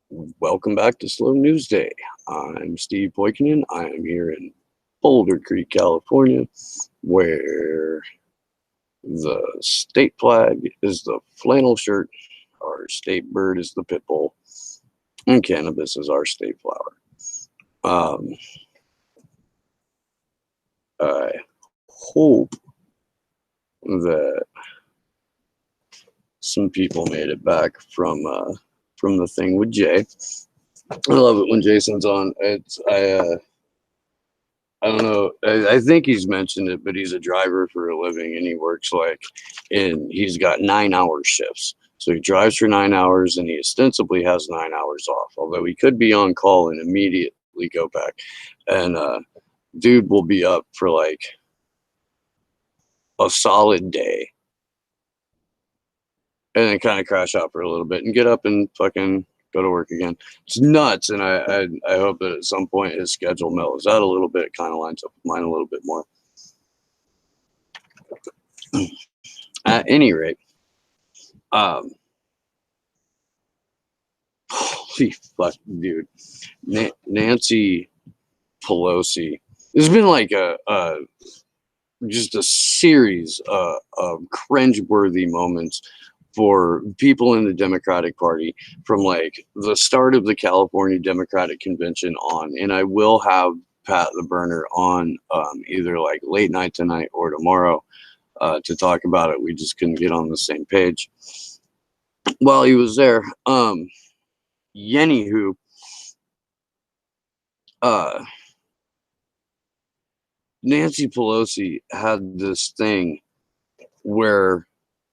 Welcome back to Slow News Day. I'm Steve Poikinen. I am here in Boulder Creek, California, where the state flag is the flannel shirt, our state bird is the pit bull, and cannabis is our state flower. Um, I hope that some people made it back from the thing with Jay. I love it when Jason's on. I don't know. I think he's mentioned it, but he's a driver for a living, and he works he's got 9 hour shifts. So he drives for 9 hours, and he ostensibly has 9 hours off. Although he could be on call and immediately go back. And dude will be up for like a solid day, and then kind of crash out for a little bit, and get up and fucking go to work again. It's nuts, and I hope that at some point his schedule mellows out a little bit. It kind of lines up with mine a little bit more. At any rate, um, holy fuck, dude, Nancy Pelosi. There's been like just a series of cringeworthy moments for people in the Democratic Party from like the start of the California Democratic Convention on, and I will have Pat the Burner on either like late night tonight or tomorrow to talk about it. We just couldn't get on the same page while he was there. Anywho, uh, Nancy Pelosi had this thing where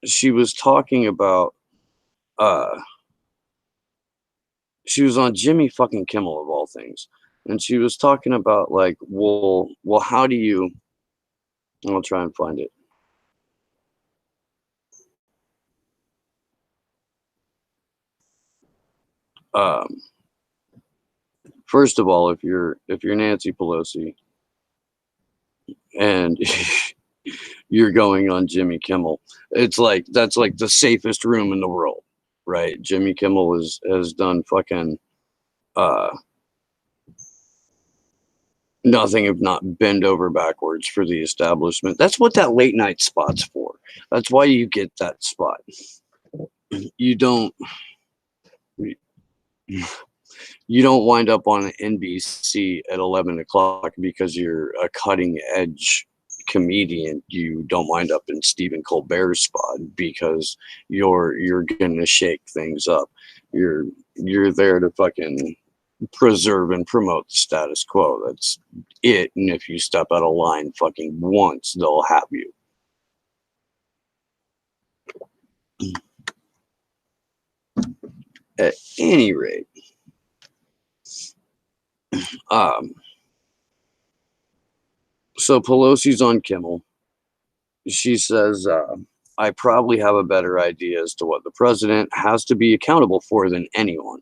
she was talking about uh she was on Jimmy fucking Kimmel of all things, and she was talking about like, well, how do you? I'll try and find it. Um, First of all, if you're Nancy Pelosi and you're going on Jimmy Kimmel, it's like that's like the safest room in the world, right? Jimmy Kimmel has done fucking uh nothing if not bend over backwards for the establishment. That's what that late night spot's for. That's why you get that spot. You don't you don't wind up on NBC at 11 o'clock because you're a cutting edge comedian. You don't wind up in Stephen Colbert's spot because you're gonna shake things up. You're there to fucking preserve and promote the status quo. That's it. And if you step out of line fucking once, they'll have you. At any rate, um, so Pelosi's on Kimmel. She says, I probably have a better idea as to what the president has to be accountable for than anyone.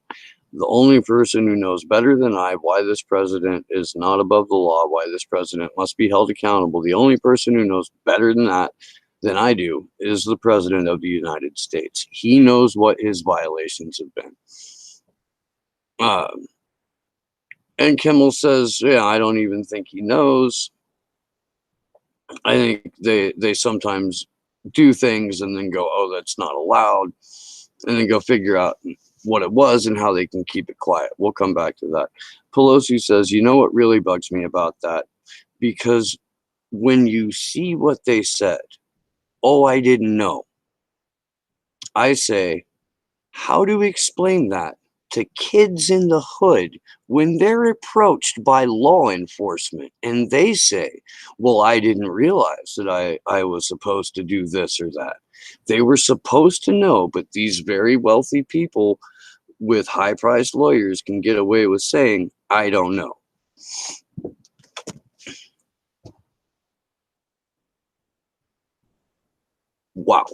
The only person who knows better than I why this president is not above the law, why this president must be held accountable, the only person who knows better than that than I do is the president of the United States. He knows what his violations have been. Um, and Kimmel says, yeah, I don't even think he knows. I think they sometimes do things and then go, oh, that's not allowed, and then go figure out what it was and how they can keep it quiet. We'll come back to that. Pelosi says, you know what really bugs me about that? Because when you see what they said, oh, I didn't know. I say, how do we explain that to kids in the hood when they're approached by law enforcement and they say, well, I didn't realize that I was supposed to do this or that. They were supposed to know, but these very wealthy people with high priced lawyers can get away with saying, I don't know. Wow.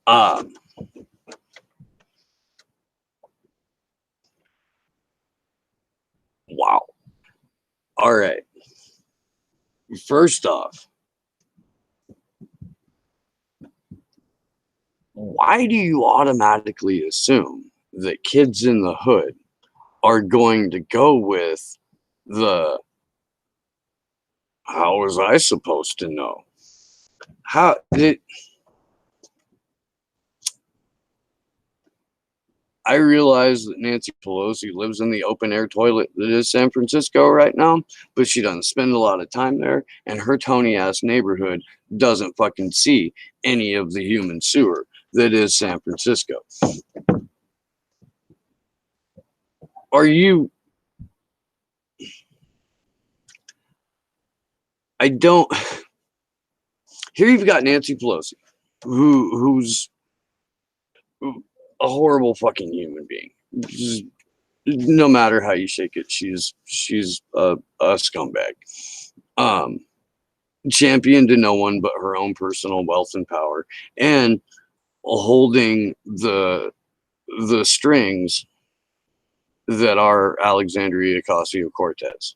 Um, wow. All right. First off, why do you automatically assume that kids in the hood are going to go with the how was I supposed to know? How did I realize that Nancy Pelosi lives in the open air toilet that is San Francisco right now, but she doesn't spend a lot of time there, and her Tony ass neighborhood doesn't fucking see any of the human sewer that is San Francisco. Are you? I don't. Here you've got Nancy Pelosi, who's a horrible fucking human being. Just, no matter how you shake it, she's a scumbag. Um, Champion to no one but her own personal wealth and power, and holding the strings that are Alexandria Ocasio-Cortez.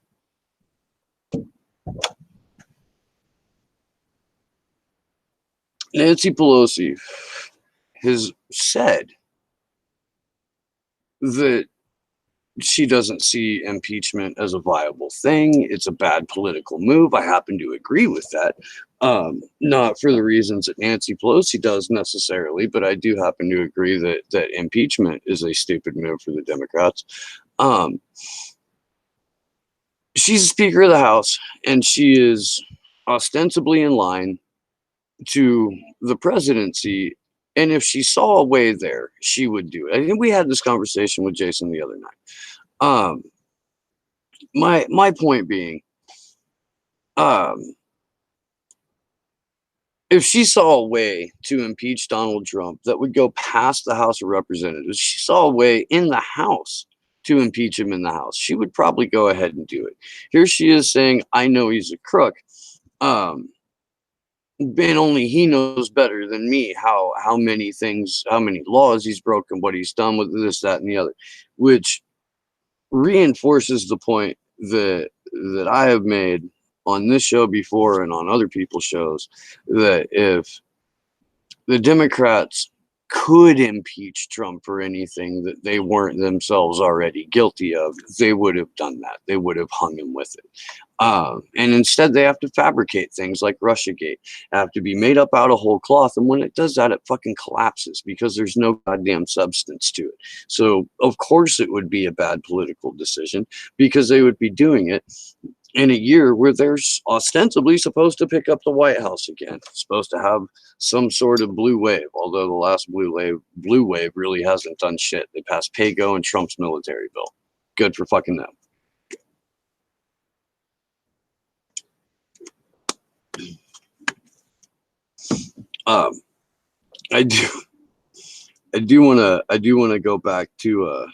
Nancy Pelosi has said that she doesn't see impeachment as a viable thing. It's a bad political move. I happen to agree with that. Not for the reasons that Nancy Pelosi does necessarily, but I do happen to agree that impeachment is a stupid move for the Democrats. She's Speaker of the House, and she is ostensibly in line to the presidency. And if she saw a way there, she would do it. I think we had this conversation with Jason the other night. My point being, if she saw a way to impeach Donald Trump that would go past the House of Representatives, she saw a way in the House to impeach him in the House, she would probably go ahead and do it. Here she is saying, I know he's a crook. And only he knows better than me how many things, how many laws he's broken, what he's done with this, that, and the other, which reinforces the point that I have made on this show before and on other people's shows, that if the Democrats could impeach Trump for anything that they weren't themselves already guilty of, they would have done that. They would have hung him with it. And instead, they have to fabricate things like Russiagate, have to be made up out of whole cloth. And when it does that, it fucking collapses because there's no goddamn substance to it. So, of course, it would be a bad political decision because they would be doing it in a year where they're ostensibly supposed to pick up the White House again, supposed to have some sort of blue wave, although the last blue wave really hasn't done shit. They passed PAYGO and Trump's military bill. Good for fucking them. I do want to go back to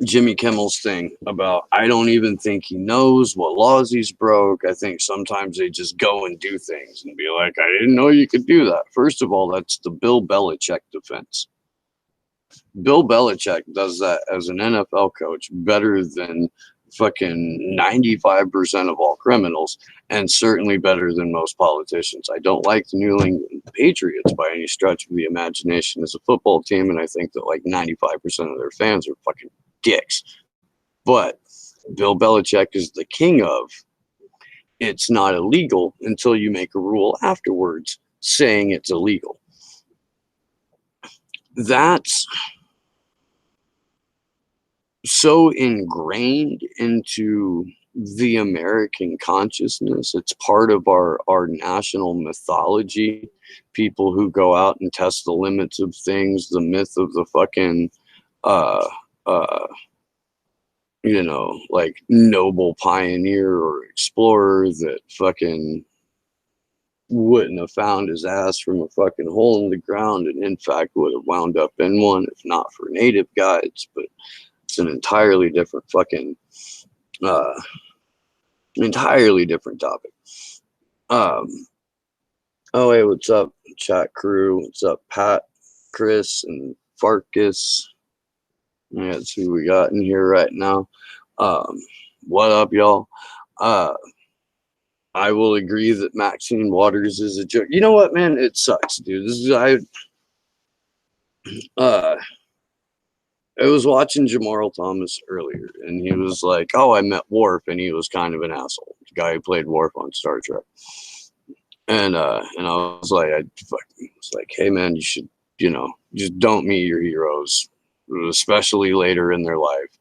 Jimmy Kimmel's thing about I don't even think he knows what laws he's broke. I think sometimes they just go and do things and be like, I didn't know you could do that. First of all, that's the Bill Belichick defense. Bill Belichick does that as an NFL coach better than fucking 95% of all criminals, and certainly better than most politicians. I don't like the New England Patriots by any stretch of the imagination as a football team, and I think that like 95% of their fans are fucking dicks. But Bill Belichick is the king of it's not illegal until you make a rule afterwards saying it's illegal. That's so ingrained into the American consciousness. It's part of our national mythology. People who go out and test the limits of things, the myth of the fucking like noble pioneer or explorer that fucking wouldn't have found his ass from a fucking hole in the ground and in fact would have wound up in one if not for native guides. But it's an entirely different fucking entirely different topic. Oh hey, what's up chat crew? What's up Pat, Chris, and Farkas? That's who we got in here right now. What up, y'all? I will agree that Maxine Waters is a joke. You know what, man? It sucks, dude. This is I was watching Jamarl Thomas earlier, and he was like, "Oh, I met Worf, and he was kind of an asshole. The guy who played Worf on Star Trek." And I was like, "Hey man, you should, just don't meet your heroes, especially later in their life.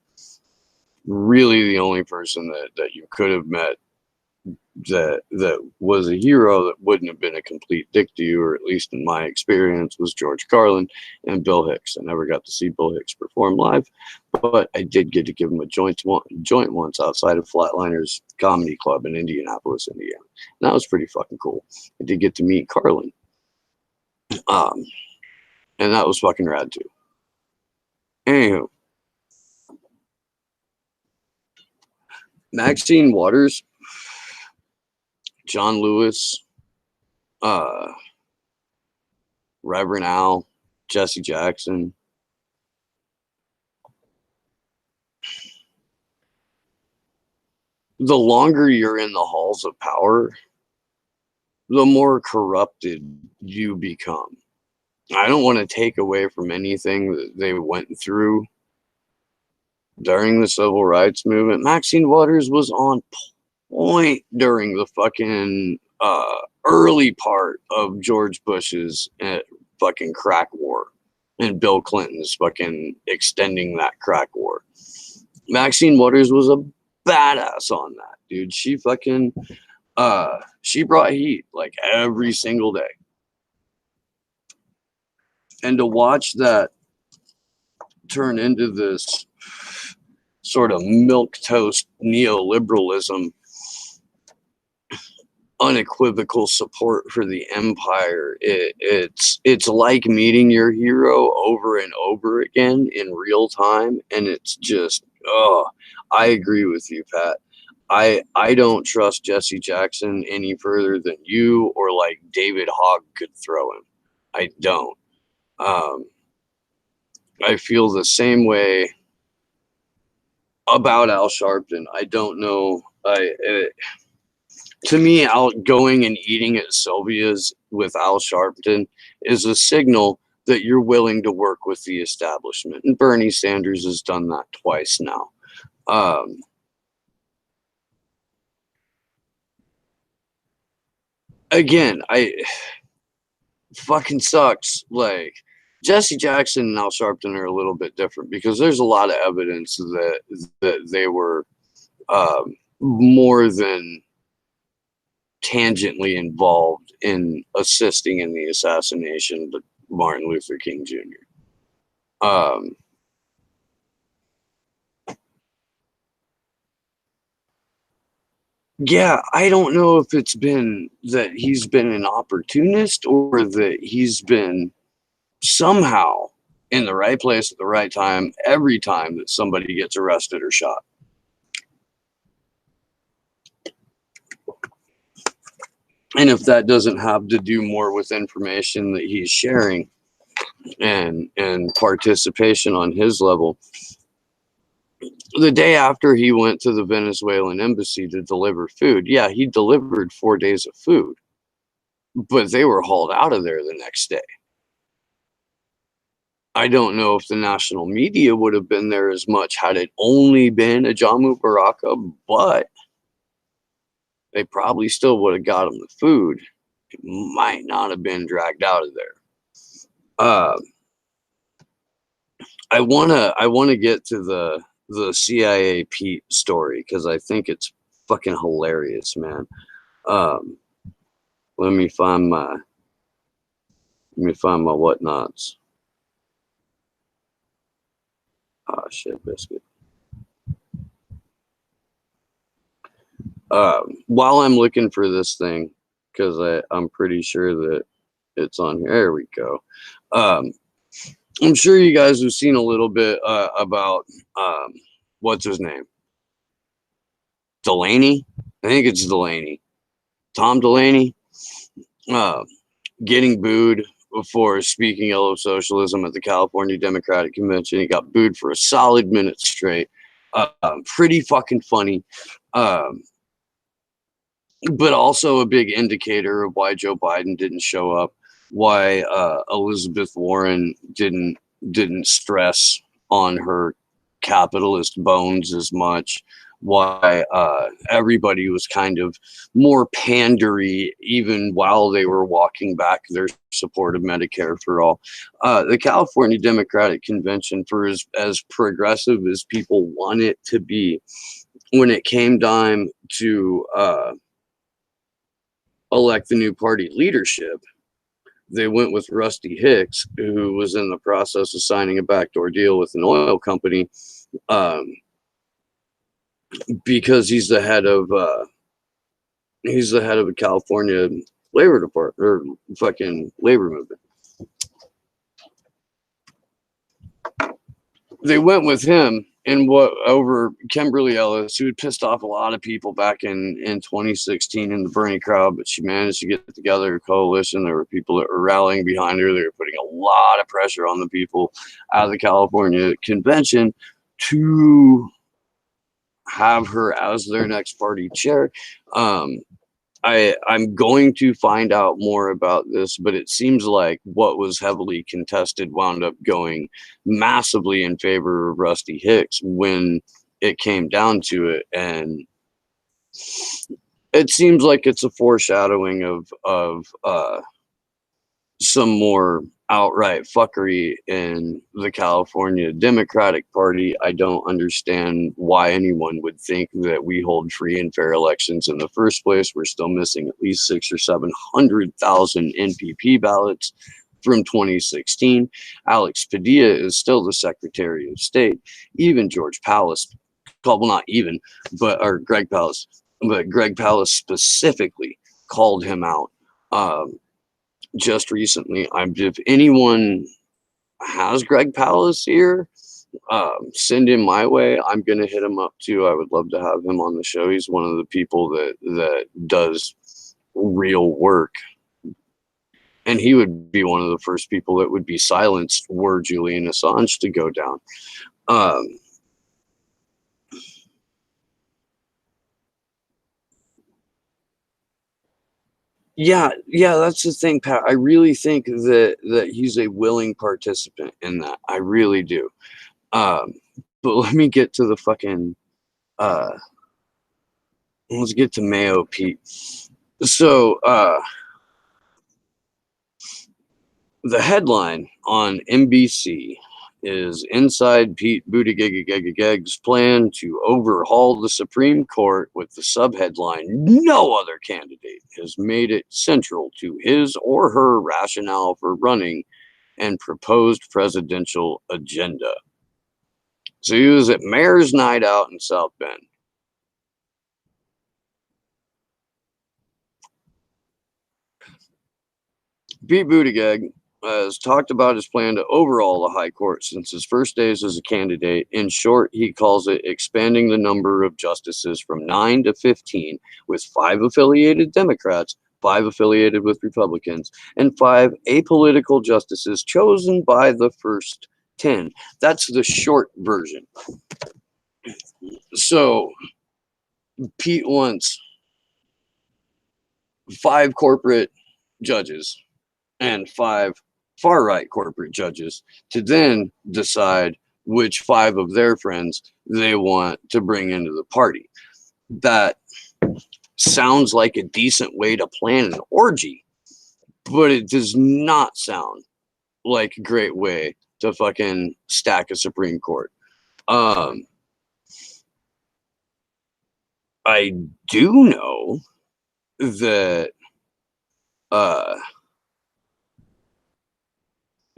Really, the only person that you could have met that was a hero that wouldn't have been a complete dick to you, or at least in my experience, was George Carlin and Bill Hicks. I never got to see Bill Hicks perform live, but I did get to give him a joint once outside of Flatliners Comedy Club in Indianapolis, Indiana. And that was pretty fucking cool. I did get to meet Carlin, and that was fucking rad too. Anywho, Maxine Waters, John Lewis, Reverend Al, Jesse Jackson. The longer you're in the halls of power, the more corrupted you become. I don't want to take away from anything that they went through during the civil rights movement. Maxine Waters was on point during the fucking early part of George Bush's fucking crack war and Bill Clinton's fucking extending that crack war. Maxine Waters was a badass on that, dude. She fucking she brought heat like every single day. And to watch that turn into this sort of milquetoast neoliberalism, unequivocal support for the empire, it's like meeting your hero over and over again in real time, and it's just, I agree with you, Pat. I don't trust Jesse Jackson any further than you or like David Hogg could throw him. I don't. I feel the same way about Al Sharpton. I don't know. To me, going and eating at Sylvia's with Al Sharpton is a signal that you're willing to work with the establishment. And Bernie Sanders has done that twice now. Again, fucking sucks. Like, Jesse Jackson and Al Sharpton are a little bit different because there's a lot of evidence that they were more than tangentially involved in assisting in the assassination of Martin Luther King Jr. Yeah, I don't know if it's been that he's been an opportunist or that he's been somehow in the right place at the right time every time that somebody gets arrested or shot. And if that doesn't have to do more with information that he's sharing and participation on his level. The day after he went to the Venezuelan embassy to deliver food, yeah, he delivered 4 days of food, but they were hauled out of there the next day. I don't know if the national media would have been there as much had it only been a Jamu Baraka, but they probably still would have got him the food. It might not have been dragged out of there. I wanna get to the CIA Pete story because I think it's fucking hilarious, man. Let me find my whatnots. Ah, shit, biscuit. While I'm looking for this thing, because I'm pretty sure that it's on here. There we go. I'm sure you guys have seen a little bit about what's his name? Delaney? I think it's Delaney. Tom Delaney getting booed for speaking ill of socialism at the California Democratic Convention. He got booed for a solid minute straight. Pretty fucking funny. But also a big indicator of why Joe Biden didn't show up, why Elizabeth Warren didn't stress on her capitalist bones as much, why everybody was kind of more pandery even while they were walking back their support of Medicare for all. The California Democratic Convention, for as progressive as people want it to be, when it came time to elect the new party leadership, they went with Rusty Hicks, who was in the process of signing a backdoor deal with an oil company, because he's the head of a California labor department or fucking labor movement. They went with him and over Kimberly Ellis, who had pissed off a lot of people back in 2016 in the Bernie crowd, but she managed to get together a coalition. There were people that were rallying behind her. They were putting a lot of pressure on the people out of the California convention to have her as their next party chair. I'm going to find out more about this, but it seems like what was heavily contested wound up going massively in favor of Rusty Hicks when it came down to it. And it seems like it's a foreshadowing of some more outright fuckery in the California Democratic Party. I don't understand why anyone would think that we hold free and fair elections in the first place. We're still missing at least 600,000 or 700,000 NPP ballots from 2016. Alex Padilla is still the Secretary of State. Even George Pallas, well, not even, or Greg Pallas, but Greg Pallas specifically called him out just recently. If anyone has Greg Pallas here, send him my way. I'm gonna hit him up too. I would love to have him on the show. He's one of the people that does real work, and he would be one of the first people that would be silenced were Julian Assange to go down. Yeah, that's the thing, Pat. I really think that he's a willing participant in that. I really do. But let me get to the fucking let's get to Mayo, Pete. So the headline on NBC is Inside Pete Buttigieg's plan to overhaul the Supreme Court, with the subheadline, no other candidate has made it central to his or her rationale for running and proposed presidential agenda. So he was at Mayor's Night Out in South Bend. Pete Buttigieg has talked about his plan to overhaul the high court since his first days as a candidate. In short, he calls it expanding the number of justices from 9 to 15, with 5 affiliated Democrats, 5 affiliated with Republicans, and 5 apolitical justices chosen by the first 10. That's the short version. So Pete wants 5 corporate judges and 5 far-right corporate judges to then decide which 5 of their friends they want to bring into the party. That sounds like a decent way to plan an orgy, but it does not sound like a great way to fucking stack a Supreme Court. I do know that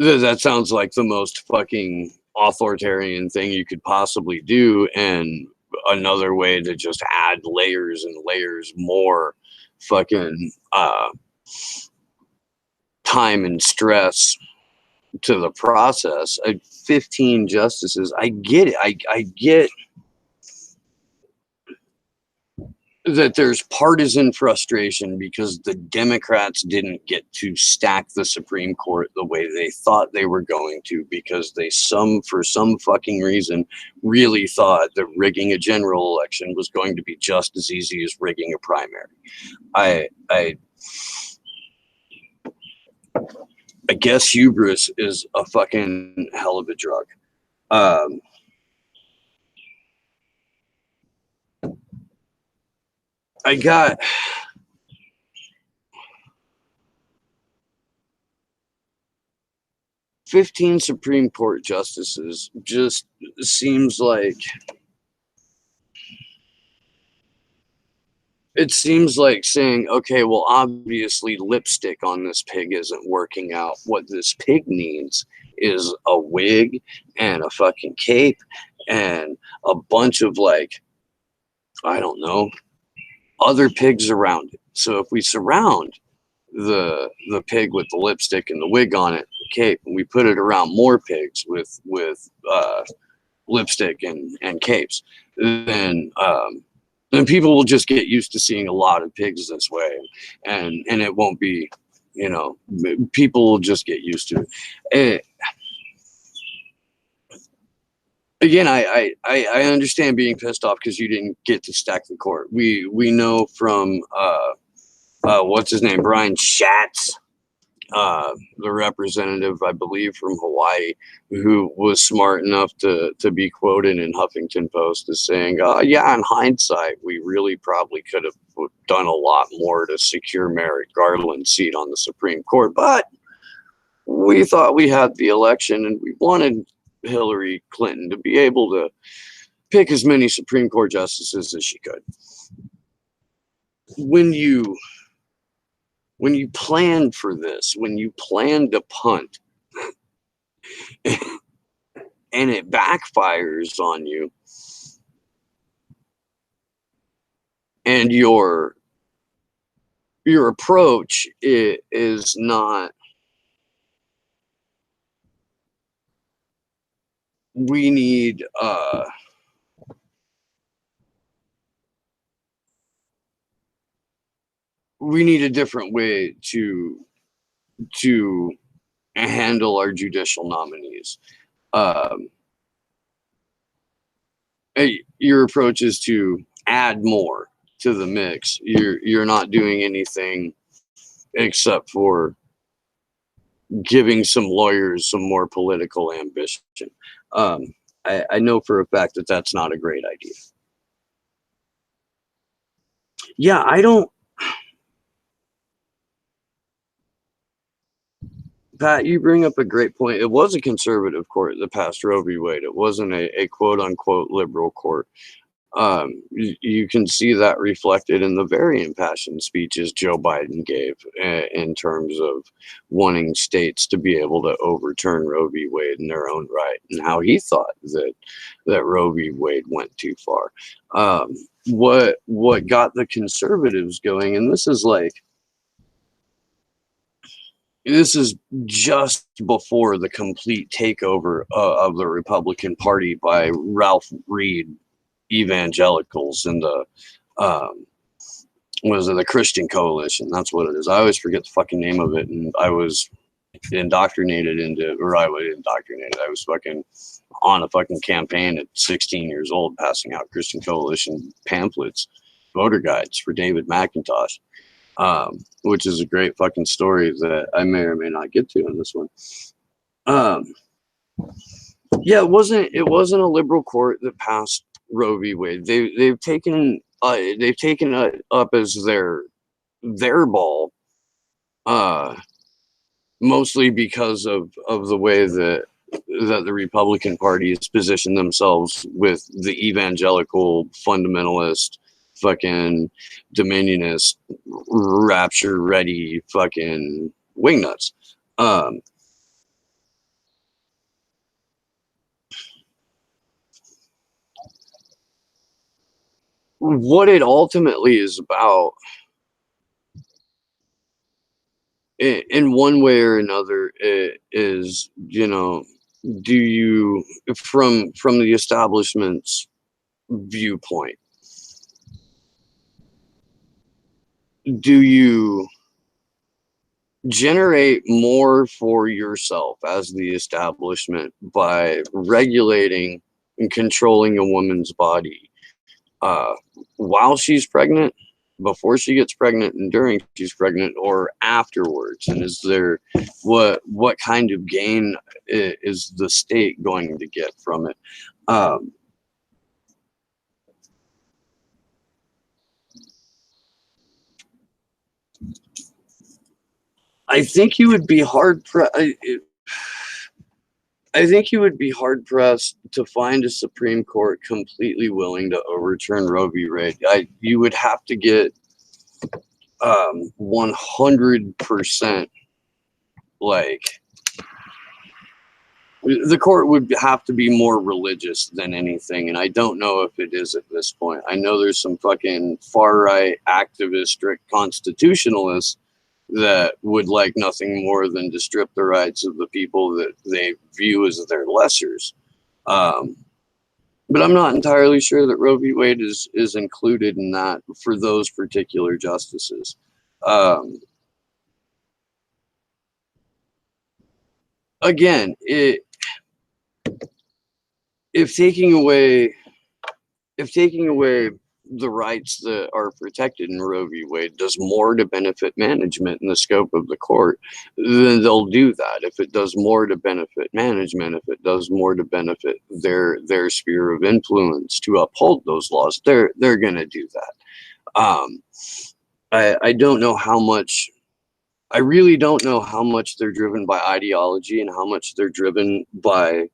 that sounds like the most fucking authoritarian thing you could possibly do, and another way to just add layers and layers more fucking time and stress to the process. 15 justices, I get it. I get that there's partisan frustration because the Democrats didn't get to stack the Supreme Court the way they thought they were going to, because they for some fucking reason really thought that rigging a general election was going to be just as easy as rigging a primary. I guess hubris is a fucking hell of a drug. Um, I got 15 Supreme Court justices. Just seems like it seems like saying, okay, well, obviously lipstick on this pig isn't working out. What this pig needs is a wig and a fucking cape and a bunch of, like, I don't know, other pigs around it. So if we surround the pig with the lipstick and the wig on it, the cape, and we put it around more pigs with lipstick and capes, then people will just get used to seeing a lot of pigs this way, and it won't be, you know, people will just get used to it. Again, I understand being pissed off because you didn't get to stack the court. We know from what's his name, Brian Schatz, the representative, I believe, from Hawaii, who was smart enough to be quoted in Huffington Post as saying, yeah, in hindsight, we really probably could have done a lot more to secure Merrick Garland's seat on the Supreme Court, but we thought we had the election and we wanted Hillary Clinton to be able to pick as many Supreme Court justices as she could. When you plan for this, when you plan to punt and it backfires on you, and your approach is not, we need a different way to handle our judicial nominees. Your approach is to add more to the mix. You're not doing anything except for giving some lawyers some more political ambition. I know for a fact that that's not a great idea. Yeah, I don't. Pat, you bring up a great point. It was a conservative court that passed Roe v. Wade. It wasn't a quote unquote liberal court. You can see that reflected in the very impassioned speeches Joe Biden gave in terms of wanting states to be able to overturn Roe v. Wade in their own right, and how he thought that Roe v. Wade went too far. What got the conservatives going, and this is just before the complete takeover of the Republican Party by Ralph Reed evangelicals and the was it the Christian Coalition? That's what it is. I always forget the fucking name of it, and I was indoctrinated into, or I was indoctrinated. I was fucking on a fucking campaign at 16 years old, passing out Christian Coalition pamphlets, voter guides for David McIntosh, which is a great fucking story that I may or may not get to in this one. Yeah, it wasn't a liberal court that passed Roe v. Wade. They've taken it up as their ball, mostly because of the way that the Republican Party has positioned themselves with the evangelical fundamentalist fucking dominionist rapture ready fucking wingnuts. What it ultimately is about, in one way or another, is, you know, do you, from the establishment's viewpoint, do you generate more for yourself as the establishment by regulating and controlling a woman's body while she's pregnant, before she gets pregnant and during she's pregnant, or afterwards? And is there what kind of gain is the state going to get from it? I think you would be hard pressed. I think you would be hard pressed to find a Supreme Court completely willing to overturn Roe v. Wade. You would have to get 100%, like, the court would have to be more religious than anything, and I don't know if it is at this point. I know there's some fucking far right activist, strict constitutionalists that would like nothing more than to strip the rights of the people that they view as their lessers. But I'm not entirely sure that Roe v. Wade is included in that for those particular justices. Again, if taking away the rights that are protected in Roe v. Wade does more to benefit management in the scope of the court, then they'll do that. If it does more to benefit management, if it does more to benefit their sphere of influence to uphold those laws, they're going to do that. I don't know how much. I really don't know how much they're driven by ideology and how much they're driven by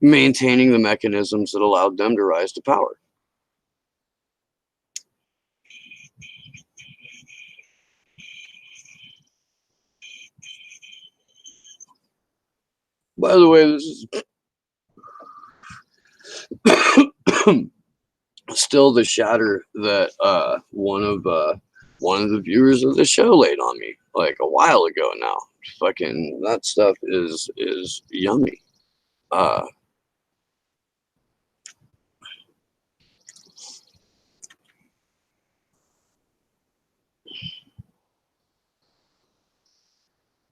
maintaining the mechanisms that allowed them to rise to power. By the way, this is still the shatter that one of the viewers of the show laid on me like a while ago now. Fucking that stuff is yummy.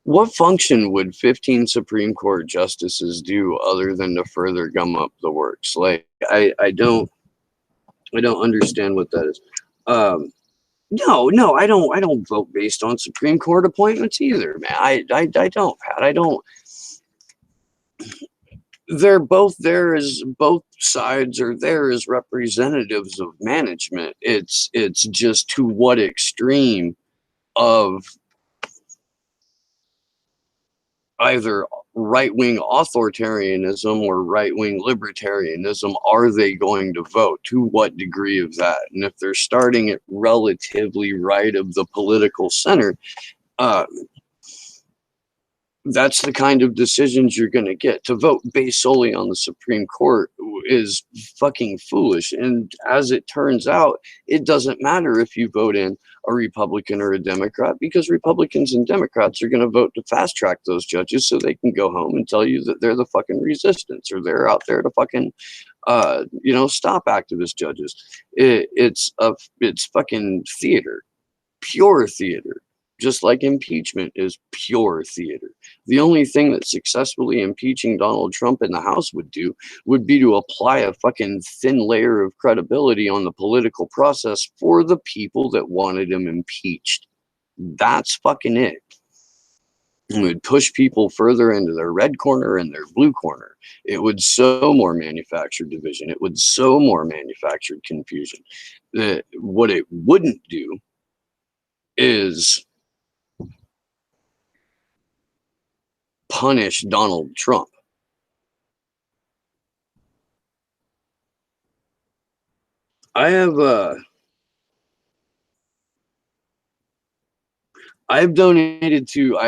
What function would 15 Supreme Court justices do other than to further gum up the works? Like, I don't understand what that is. No, I don't vote based on Supreme Court appointments either, man. I don't, Pat. I don't. They're both there as both sides are there as representatives of management. It's just to what extreme of either right-wing authoritarianism or right-wing libertarianism are they going to vote? To what degree of that? And if they're starting at relatively right of the political center, that's the kind of decisions you're going to get. To vote based solely on the Supreme Court is fucking foolish. And as it turns out, it doesn't matter if you vote in a Republican or a Democrat, because Republicans and Democrats are going to vote to fast track those judges so they can go home and tell you that they're the fucking resistance, or they're out there to fucking stop activist judges. It's fucking theater, pure theater. Just like impeachment is pure theater. The only thing that successfully impeaching Donald Trump in the House would do would be to apply a fucking thin layer of credibility on the political process for the people that wanted him impeached. That's fucking it. It would push people further into their red corner and their blue corner. It would sow more manufactured division. It would sow more manufactured confusion. What it wouldn't do is punish Donald Trump. I've donated to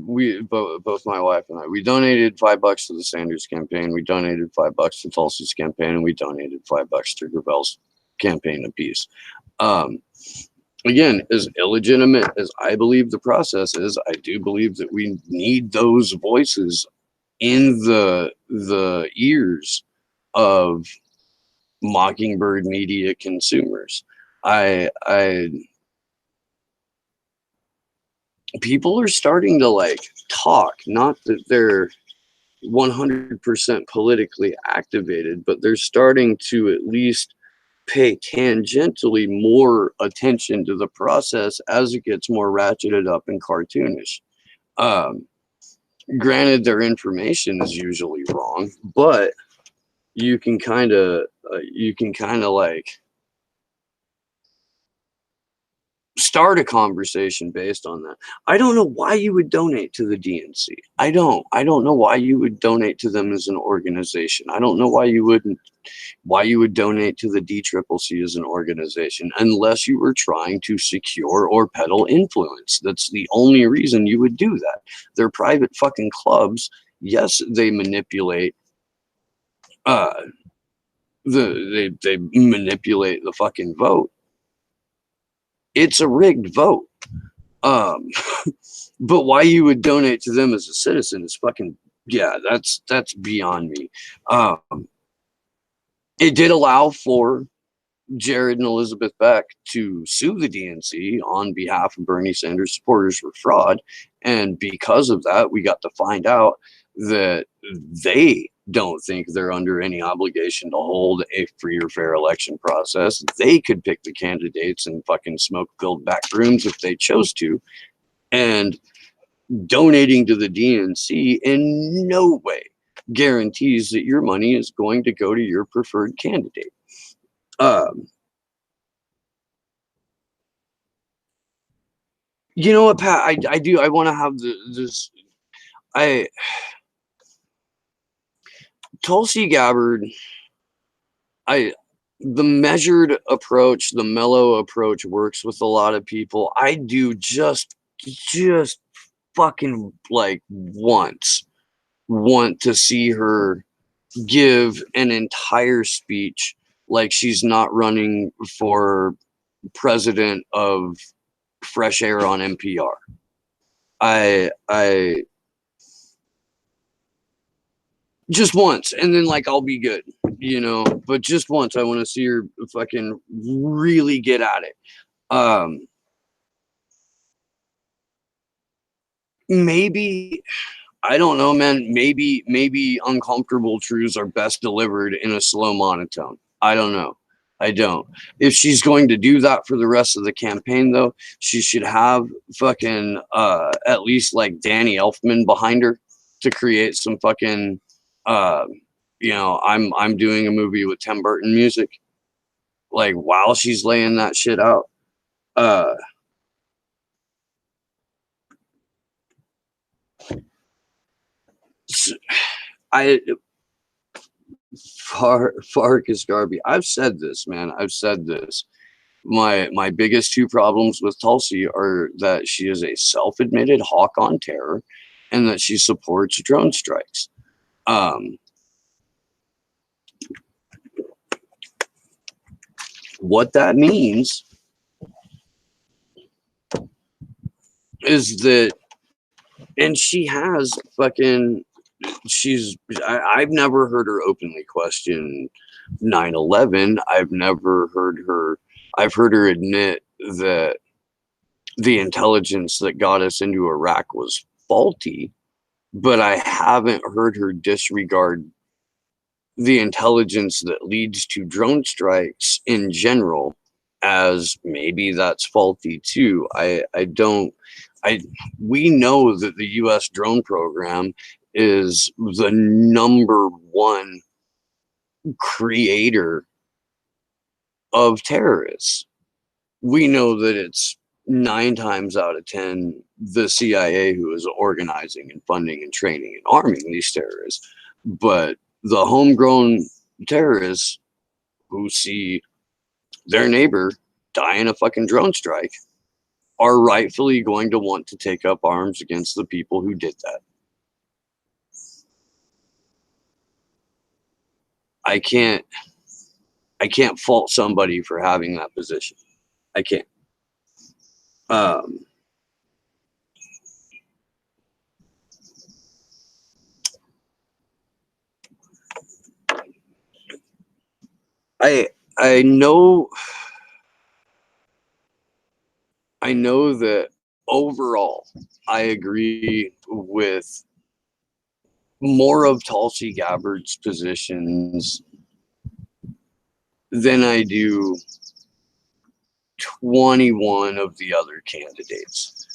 we both my wife and I, we donated $5 to the Sanders campaign, we donated $5 to Tulsi's campaign, and we donated $5 to Gravel's campaign apiece. Again, as illegitimate as I believe the process is, I do believe that we need those voices in the ears of Mockingbird media consumers. People are starting to like talk, not that they're 100% politically activated, but they're starting to at least pay tangentially more attention to the process as it gets more ratcheted up and cartoonish. Um, Granted, their information is usually wrong, but you can kind of like start a conversation based on that. I don't know why you would donate to the DNC. I don't know why you would donate to them as an organization. I don't know why you would donate to the DCCC as an organization unless you were trying to secure or peddle influence. That's the only reason you would do that. They're private fucking clubs. Yes, they manipulate uh they manipulate the fucking vote. It's a rigged vote. Um, but why you would donate to them as a citizen is fucking, yeah, that's beyond me. It did allow for Jared and Elizabeth Beck to sue the DNC on behalf of Bernie Sanders supporters for fraud. And because of that, we got to find out that they don't think they're under any obligation to hold a free or fair election process. They could pick the candidates and fucking smoke-filled back rooms if they chose to. And donating to the DNC in no way guarantees that your money is going to go to your preferred candidate. You know what, Pat? I do. I want to have this. I Tulsi Gabbard. The measured approach, the mellow approach works with a lot of people. I do just fucking like want to see her give an entire speech like she's not running for president of Fresh Air on NPR. I just once, and then like I'll be good, but just once I want to see her fucking really get at it. Maybe, I don't know, man, maybe uncomfortable truths are best delivered in a slow monotone. I don't know. I don't. If she's going to do that for the rest of the campaign, though, she should have fucking at least like Danny Elfman behind her to create some fucking I'm doing a movie with Tim Burton music, like while she's laying that shit out. I Farkas Garby. I've said this, man. I've said this. My biggest two problems with Tulsi are that she is a self-admitted hawk on terror, and that she supports drone strikes. What that means is that, and she has fucking, I've never heard her openly question 9/11. I've heard her admit that the intelligence that got us into Iraq was faulty, but I haven't heard her disregard the intelligence that leads to drone strikes in general as maybe that's faulty too. We know that the US drone program is the number one creator of terrorists. We know that it's 9 times out of 10 the CIA who is organizing and funding and training and arming these terrorists. But the homegrown terrorists who see their neighbor die in a fucking drone strike are rightfully going to want to take up arms against the people who did that. I can't fault somebody for having that position. I can't. I know that overall I agree with more of Tulsi Gabbard's positions than I do 21 of the other candidates.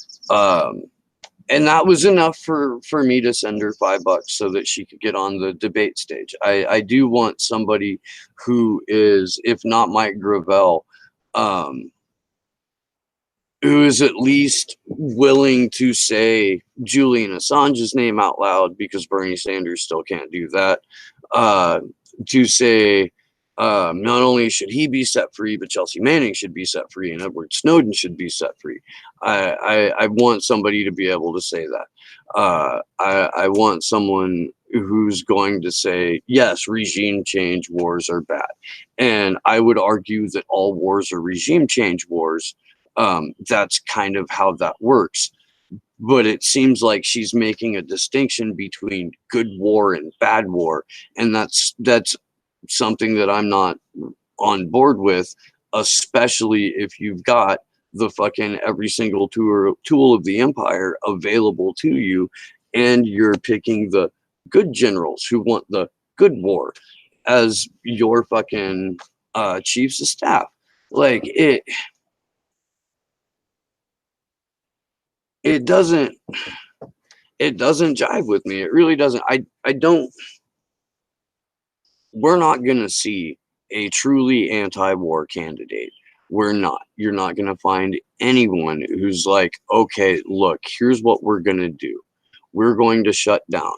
And that was enough for me to send her $5 so that she could get on the debate stage. I do want somebody who is, if not Mike Gravel, who is at least willing to say Julian Assange's name out loud, because Bernie Sanders still can't do that. To say not only should he be set free, but Chelsea Manning should be set free and Edward Snowden should be set free. I want somebody to be able to say that. I want someone who's going to say, yes, regime change wars are bad. And I would argue that all wars are regime change wars. That's kind of how that works. But it seems like she's making a distinction between good war and bad war. And that's something that I'm not on board with, especially if you've got the fucking every single tool of the empire available to you, and you're picking the good generals who want the good war as your fucking chiefs of staff. Like it doesn't jive with me. It really doesn't. I don't. We're not gonna see a truly anti-war candidate. We're not. You're not gonna find anyone who's like, okay, look, here's what we're gonna do. We're going to shut down.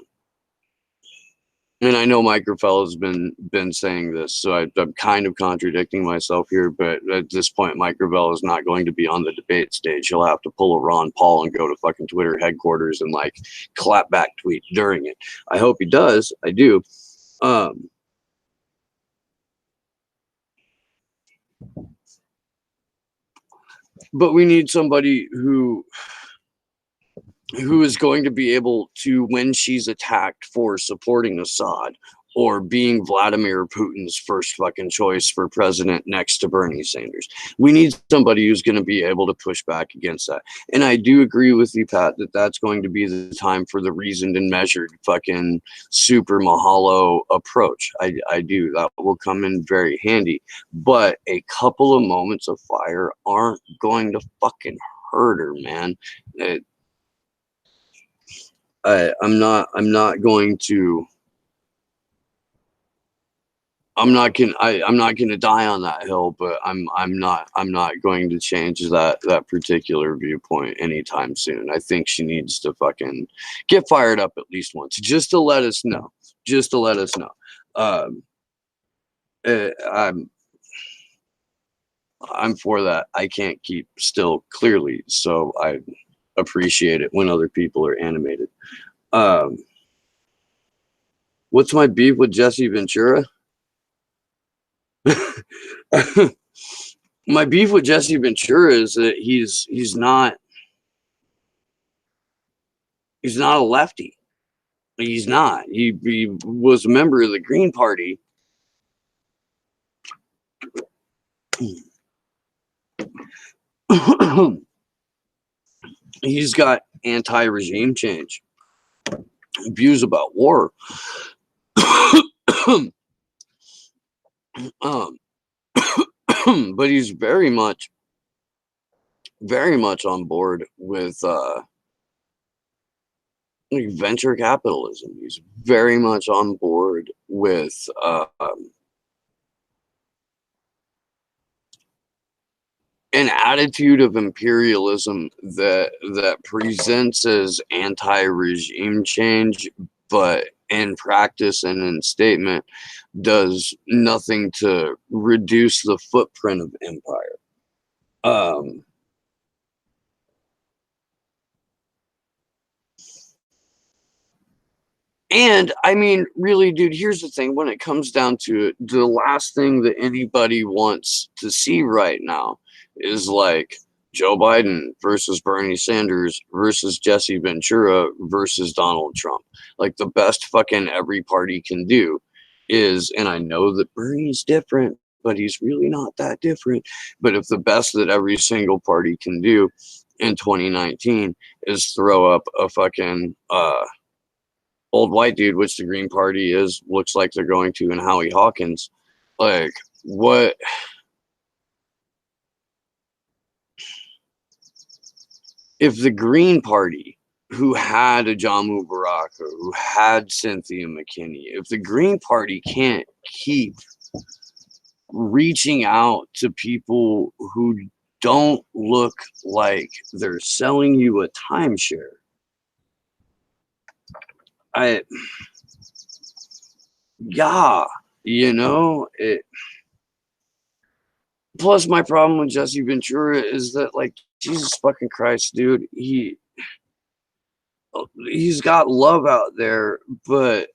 And I know Mike Gravel has been saying this, so I'm kind of contradicting myself here. But at this point, Mike Gravel is not going to be on the debate stage. He'll have to pull a Ron Paul and go to fucking Twitter headquarters and like clap back tweet during it. I hope he does. I do. But we need somebody who is going to be able to, when she's attacked for supporting Assad or being Vladimir Putin's first fucking choice for president next to Bernie Sanders, we need somebody who's going to be able to push back against that. And I do agree with you, Pat, that that's going to be the time for the reasoned and measured fucking super mahalo approach. I do. That will come in very handy. But a couple of moments of fire aren't going to fucking hurt her, man. I'm not going to. I'm not gonna die on that hill, but I'm not going to change that particular viewpoint anytime soon. I think she needs to fucking get fired up at least once, just to let us know. Just to let us know. I'm for that. I can't keep still clearly, so I appreciate it when other people are animated. What's my beef with Jesse Ventura? My beef with Jesse Ventura is that he's not a lefty. He's not. He was a member of the Green Party. He's got anti-regime change views about war. But he's very much on board with venture capitalism. He's very much on board with an attitude of imperialism that presents as anti-regime change, but in practice and in statement does nothing to reduce the footprint of empire. And I mean, really, dude, here's the thing. When it comes down to it, the last thing that anybody wants to see right now is like Joe Biden versus Bernie Sanders versus Jesse Ventura versus Donald Trump. Like, the best fucking every party can do is, and I know that Bernie's different, but he's really not that different. But if the best that every single party can do in 2019 is throw up a fucking old white dude, which the Green Party looks like they're going to, and Howie Hawkins, like, what if the Green Party, who had a Jamu Baraka, who had Cynthia McKinney, if the Green Party can't keep reaching out to people who don't look like they're selling you a timeshare, I, yeah, you know, it. Plus, my problem with Jesse Ventura is that, like, Jesus fucking Christ, dude, he's got love out there, but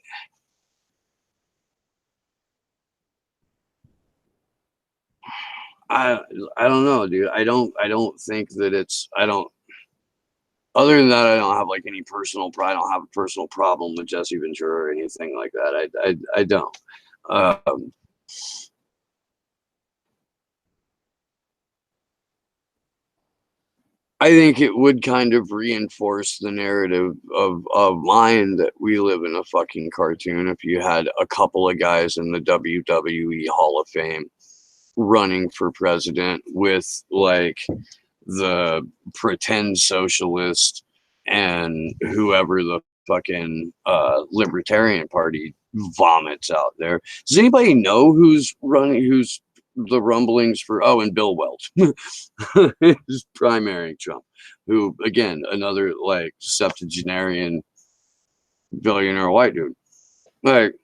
I I don't know, dude. I don't think that it's I don't. Other than that, I don't have like any personal pride. I don't have a personal problem with Jesse Ventura or anything like that. I don't. Um, I think it would kind of reinforce the narrative of mine that we live in a fucking cartoon if you had a couple of guys in the WWE Hall of Fame running for president with like the pretend socialist and whoever the fucking libertarian party vomits out there. Does anybody know who's running, who's the rumblings for? Oh, and Bill Weld is primary Trump, who again, another like septuagenarian billionaire white dude. Like,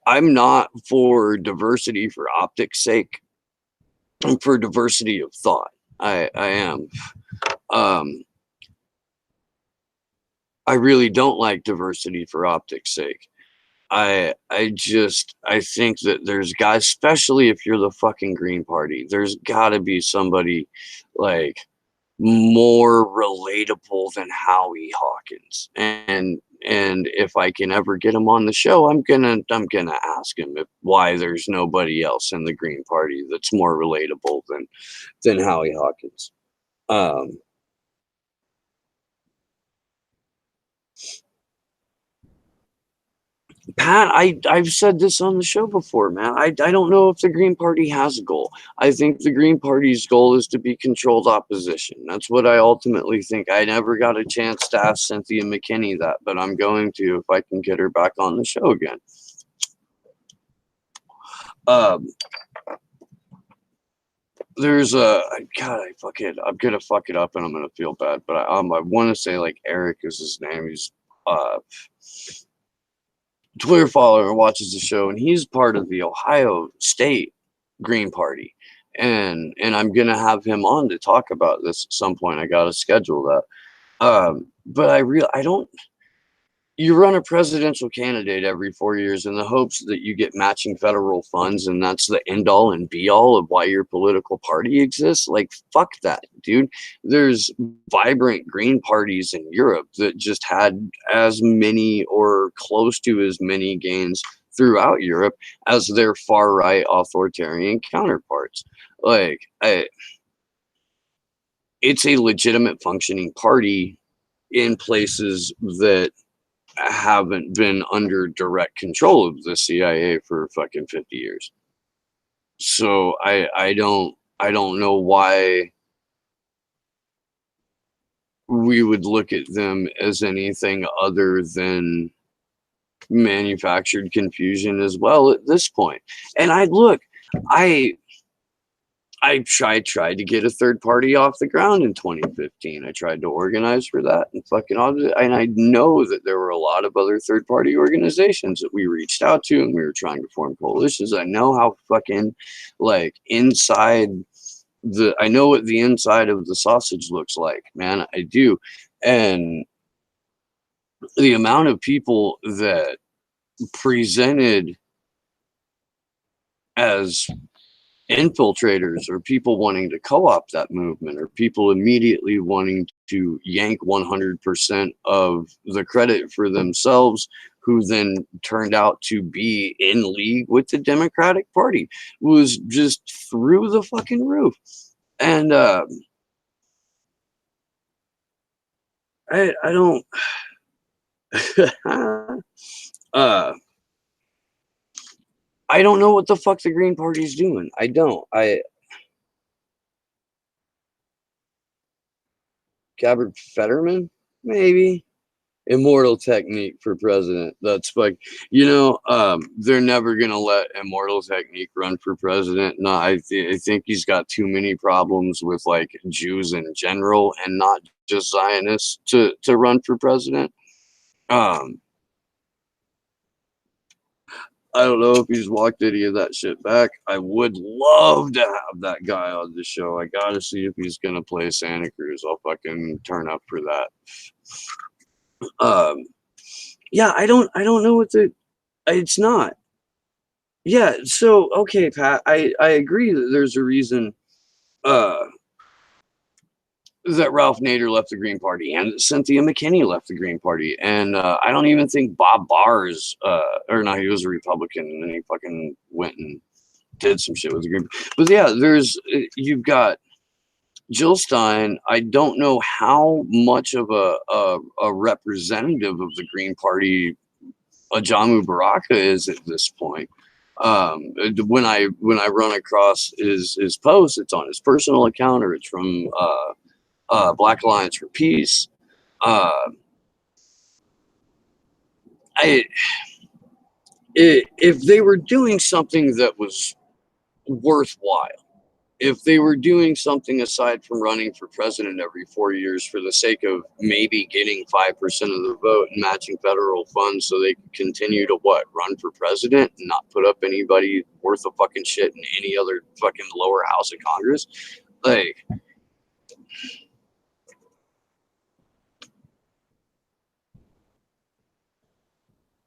I'm not for diversity for optics sake. I'm for diversity of thought. I am. Um, I really don't like diversity for optics sake. I think that there's guys, especially if you're the fucking Green Party, there's gotta be somebody like more relatable than Howie Hawkins. And if I can ever get him on the show, I'm gonna ask him why there's nobody else in the Green Party that's more relatable than Howie Hawkins. Um, Pat, I've said this on the show before, man. I don't know if the Green Party has a goal. I think the Green Party's goal is to be controlled opposition. That's what I ultimately think. I never got a chance to ask Cynthia McKinney that, but I'm going to if I can get her back on the show again. Um, there's a God, I'm gonna fuck it up and I'm gonna feel bad, but I want to say like Eric is his name. He's uh Twitter follower, watches the show, and he's part of the Ohio State Green Party. And I'm gonna have him on to talk about this at some point. I gotta schedule that. But I don't. You run a presidential candidate every 4 years in the hopes that you get matching federal funds, and that's the end all and be all of why your political party exists. Like, fuck that, dude. There's vibrant green parties in Europe that just had as many or close to as many gains throughout Europe as their far right authoritarian counterparts. Like, it's a legitimate functioning party in places that haven't been under direct control of the CIA for fucking 50 years. So I don't know why we would look at them as anything other than manufactured confusion as well at this point. And I tried to get a third party off the ground in 2015. I tried to organize for that and fucking all, and I know that there were a lot of other third party organizations that we reached out to and we were trying to form coalitions. I know how fucking like inside I know what the inside of the sausage looks like, man. I do. And the amount of people that presented as infiltrators or people wanting to co-opt that movement or people immediately wanting to yank 100% of the credit for themselves, who then turned out to be in league with the Democratic Party, was just through the fucking roof. And I don't I don't know what the fuck the Green Party's doing. I don't. Gabbard Fetterman? Maybe. Immortal Technique for president. That's like, they're never gonna let Immortal Technique run for president. No, I think he's got too many problems with like Jews in general and not just Zionists to run for president. Um, I don't know if he's walked any of that shit back. I would love to have that guy on the show. I gotta see if he's gonna play Santa Cruz. I'll fucking turn up for that. Um, yeah, I don't know what the. It's not. Yeah, so okay, Pat, I agree that there's a reason uh that Ralph Nader left the Green Party and that Cynthia McKinney left the Green Party. And I don't even think Bob Barr's or no, he was a Republican and then he fucking went and did some shit with the Green. But yeah, you've got Jill Stein. I don't know how much of a representative of the Green Party Ajamu Baraka is at this point. When I run across his post, it's on his personal account or it's from Black Alliance for Peace. If they were doing something that was worthwhile, if they were doing something aside from running for president every 4 years for the sake of maybe getting 5% of the vote and matching federal funds so they could continue to run for president and not put up anybody worth a fucking shit in any other fucking lower house of Congress, like,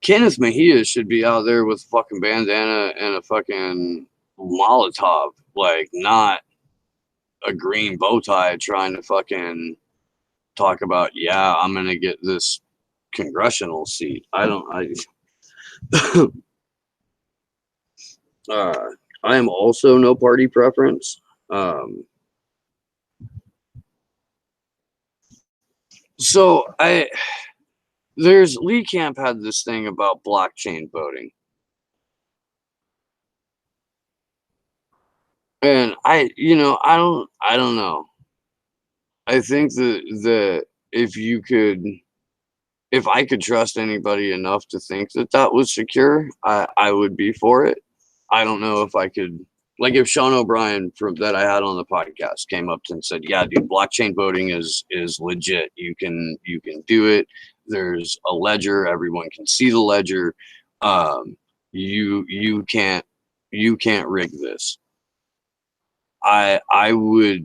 Kenneth Mejia should be out there with a fucking bandana and a fucking Molotov, like not a green bow tie trying to fucking talk about, yeah, I'm gonna get this congressional seat. uh, I am also no party preference. So there's Lee Camp had this thing about blockchain voting. And I don't know. I think that if I could trust anybody enough to think that that was secure, I would be for it. I don't know if I could, like, if Sean O'Brien from that I had on the podcast came up and said, "Yeah, dude, blockchain voting is legit. You can do it. There's a ledger. Everyone can see the ledger. Um, you can't rig this." I would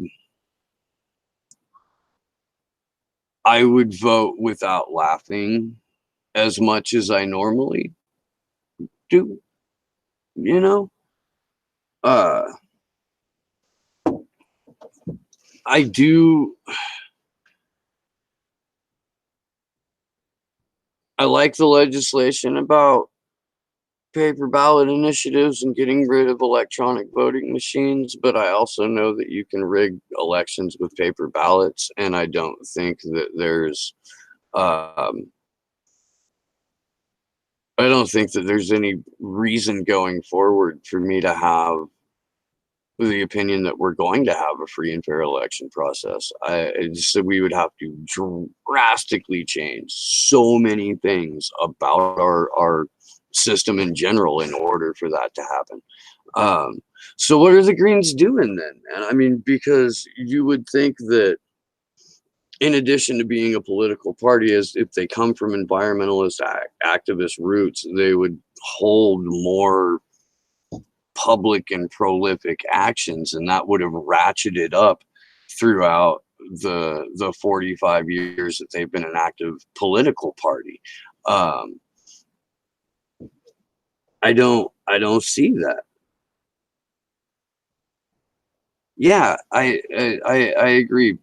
vote without laughing as much as I normally do, you know? Uh, I do. I like the legislation about paper ballot initiatives and getting rid of electronic voting machines, but I also know that you can rig elections with paper ballots, and I don't think that um, there's any reason going forward for me to have the opinion that we're going to have a free and fair election process. We would have to drastically change so many things about our system in general in order for that to happen. So what are the Greens doing then, man? I mean, because you would think that in addition to being a political party, as if they come from environmentalist activist roots, they would hold more public and prolific actions, and that would have ratcheted up throughout the 45 years that they've been an active political party. um I don't see that. Yeah, I agree.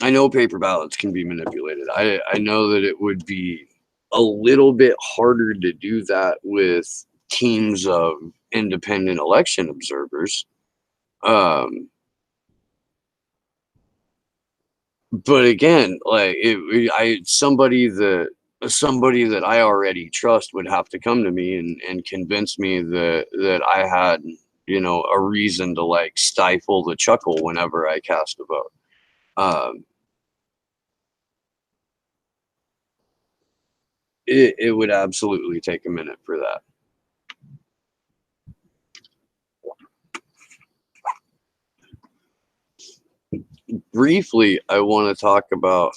I know paper ballots can be manipulated. I know that it would be a little bit harder to do that with teams of independent election observers. Um, but again, like somebody that somebody that I already trust would have to come to me and convince me that I had, a reason to like stifle the chuckle whenever I cast a vote. It would absolutely take a minute for that. Briefly, I want to talk about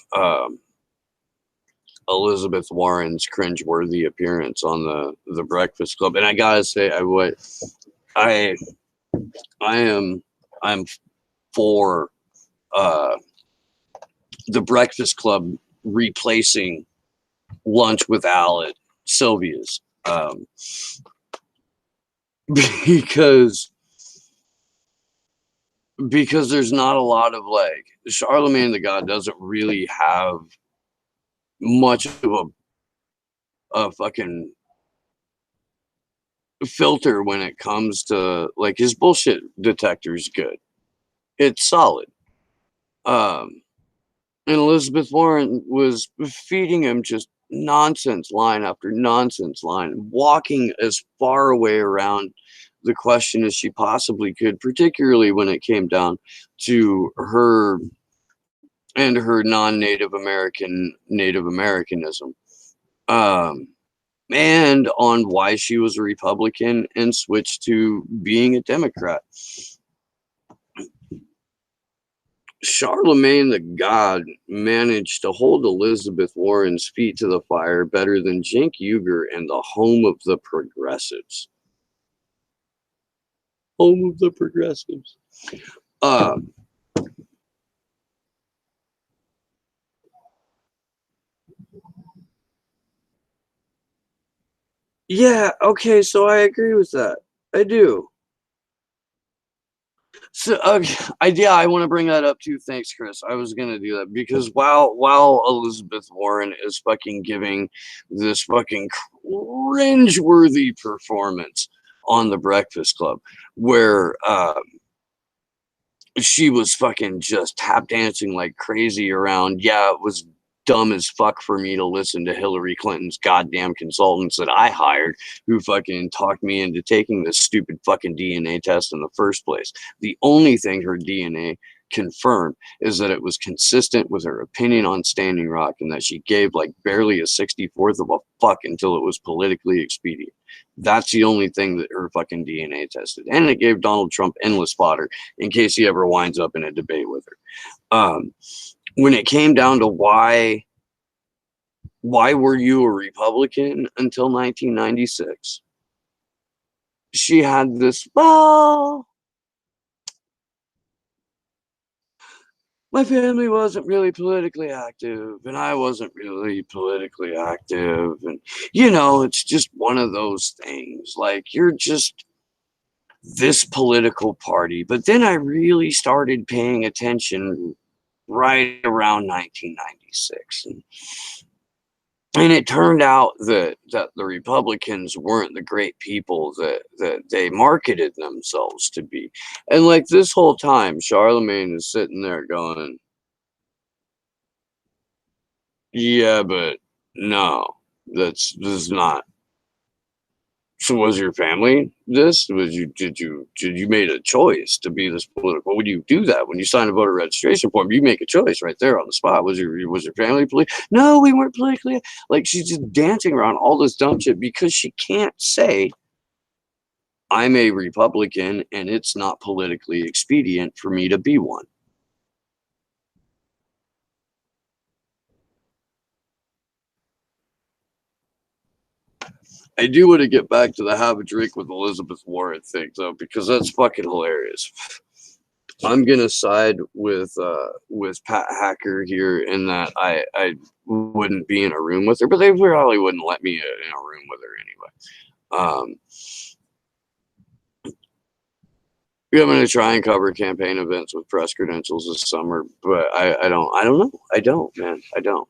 Elizabeth Warren's cringeworthy appearance on the Breakfast Club, and I gotta say, I I'm for the Breakfast Club replacing lunch with Al at Sylvia's, because there's not a lot of like Charlemagne the God doesn't really have much of a fucking filter when it comes to like his bullshit detector's good. It's solid. Um, and Elizabeth Warren was feeding him just nonsense line after nonsense line, walking as far away around the question as she possibly could, particularly when it came down to her and her non-Native Native Americanism. Um, and on why she was a Republican and switched to being a Democrat. Charlemagne the God managed to hold Elizabeth Warren's feet to the fire better than Cenk Uygur and the home of the progressives. Home of the progressives. Yeah, okay, so I agree with that. I do. So I want to bring that up too. Thanks, Chris. I was gonna do that because while Elizabeth Warren is fucking giving this fucking cringe-worthy performance on the Breakfast Club, where she was fucking just tap dancing like crazy around. Yeah, it was dumb as fuck for me to listen to Hillary Clinton's goddamn consultants that I hired who fucking talked me into taking this stupid fucking DNA test in the first place. The only thing her DNA confirmed is that it was consistent with her opinion on Standing Rock and that she gave like barely a 64th of a fuck until it was politically expedient. That's the only thing that her fucking DNA tested. And it gave Donald Trump endless fodder in case he ever winds up in a debate with her. When it came down to why were you a Republican until 1996? She had this, well, my family wasn't really politically active and I wasn't really politically active. And, it's just one of those things. Like, you're just this political party. But then I really started paying attention right around 1996. And it turned out that the Republicans weren't the great people that they marketed themselves to be. And like this whole time, Charlemagne is sitting there going, yeah, but no, this is not. So was your family this? Did you made a choice to be this political? When you do that, when you sign a voter registration form, you make a choice right there on the spot. Was your family political? No, we weren't politically. Like, she's just dancing around all this dumb shit because she can't say I'm a Republican and it's not politically expedient for me to be one. I do want to get back to the have a drink with Elizabeth Warren thing though, because that's fucking hilarious. I'm gonna side with Pat Hacker here in that I wouldn't be in a room with her, but they probably wouldn't let me in a room with her anyway. I'm gonna try and cover campaign events with press credentials this summer, but I don't know. I don't, man. I don't.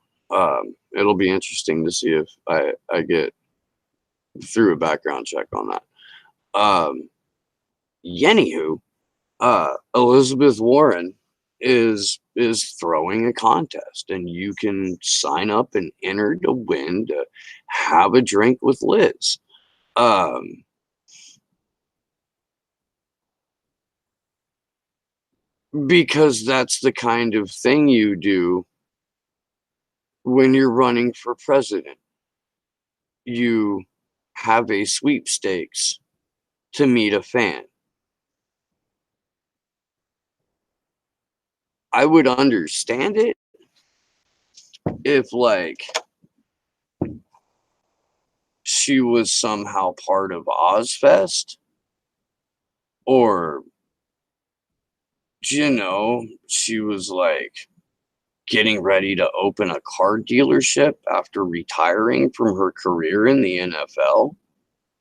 It'll be interesting to see if I get through a background check on that. Anywho, Elizabeth Warren is is throwing a contest, and you can sign up and enter to win to have a drink with Liz. Um, because that's the kind of thing you do when you're running for president. You have a sweepstakes to meet a fan. I would understand it if, like, she was somehow part of Ozfest, or, she was, like, getting ready to open a car dealership after retiring from her career in the NFL.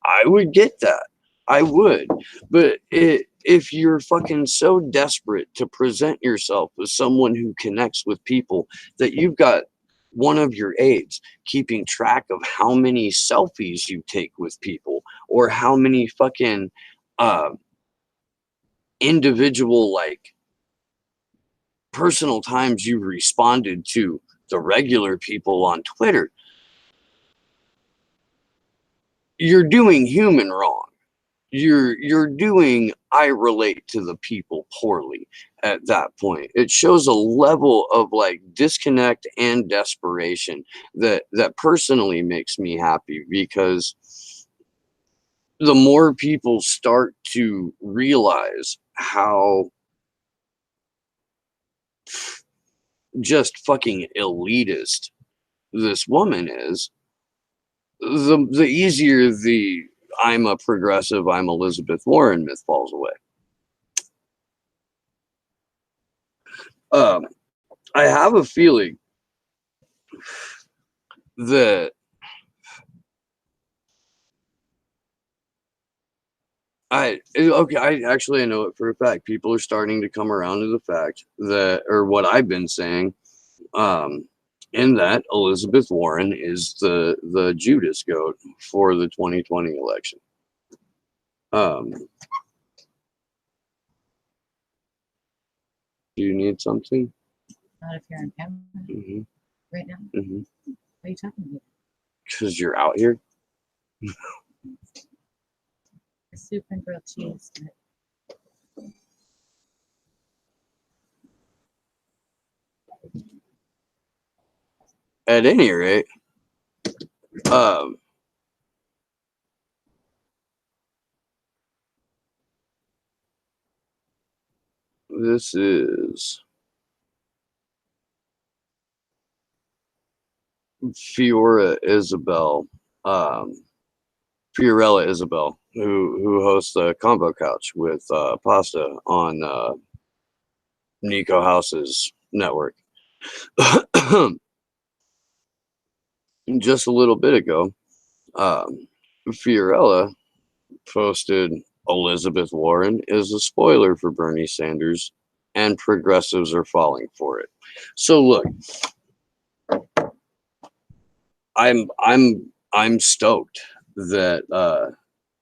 I would get that. I would. But if you're fucking so desperate to present yourself as someone who connects with people, that you've got one of your aides keeping track of how many selfies you take with people, or how many fucking uh, individual, like, personal times you responded to the regular people on Twitter, you're doing human wrong. You're doing I relate to the people poorly at that point. It shows a level of, like, disconnect and desperation that personally makes me happy, because the more people start to realize how just fucking elitist this woman is, the easier the I'm a progressive, I'm Elizabeth Warren myth falls away. Um, I have a feeling that I know it for a fact. People are starting to come around to the fact that, or what I've been saying, um, in that Elizabeth Warren is the Judas goat for the 2020 election. Um, do you need something? Not if you're on camera right now. Mm-hmm. What are you talking about? Because you're out here. The soup and grilled cheese. At any rate, this is Fiorella Isabel, who hosts the Combo Couch with Pasta on Nico House's network. Just a little bit ago, Fiorella posted Elizabeth Warren is a spoiler for Bernie Sanders, and progressives are falling for it. So look, I'm stoked that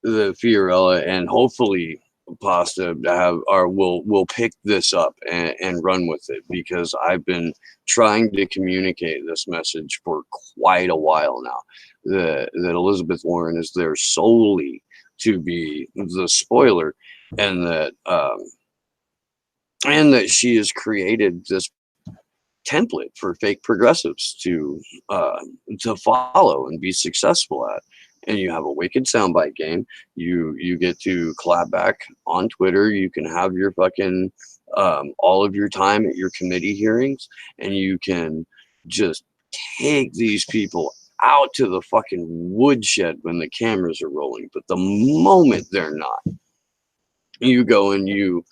the Fiorella and hopefully Pasta will pick this up and run with it, because I've been trying to communicate this message for quite a while now, that Elizabeth Warren is there solely to be the spoiler, and that she has created this template for fake progressives to follow and be successful at. And you have a wicked soundbite game. You get to clap back on Twitter. You can have your fucking all of your time at your committee hearings, and you can just take these people out to the fucking woodshed when the cameras are rolling. But the moment they're not, you go and you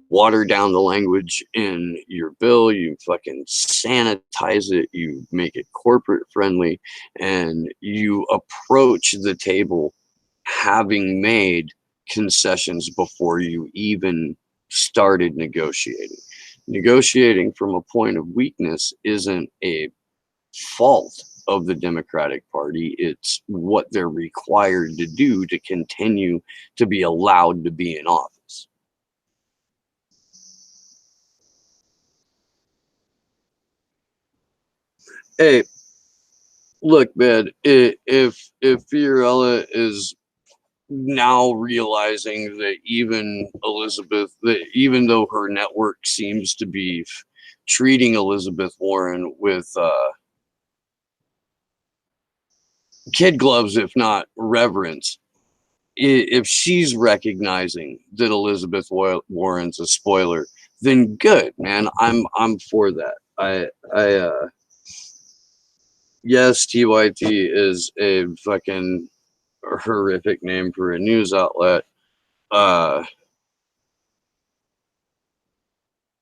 water down the language in your bill, you fucking sanitize it, you make it corporate friendly, and you approach the table having made concessions before you even started negotiating. Negotiating from a point of weakness isn't a fault of the Democratic Party. It's what they're required to do to continue to be allowed to be in office. Hey, look, man, if Fiorella is now realizing that even though her network seems to be treating Elizabeth Warren with kid gloves, if not reverence, if she's recognizing that Elizabeth Warren's a spoiler, then good, man. I'm for that. Yes, TYT is a fucking horrific name for a news outlet. Uh,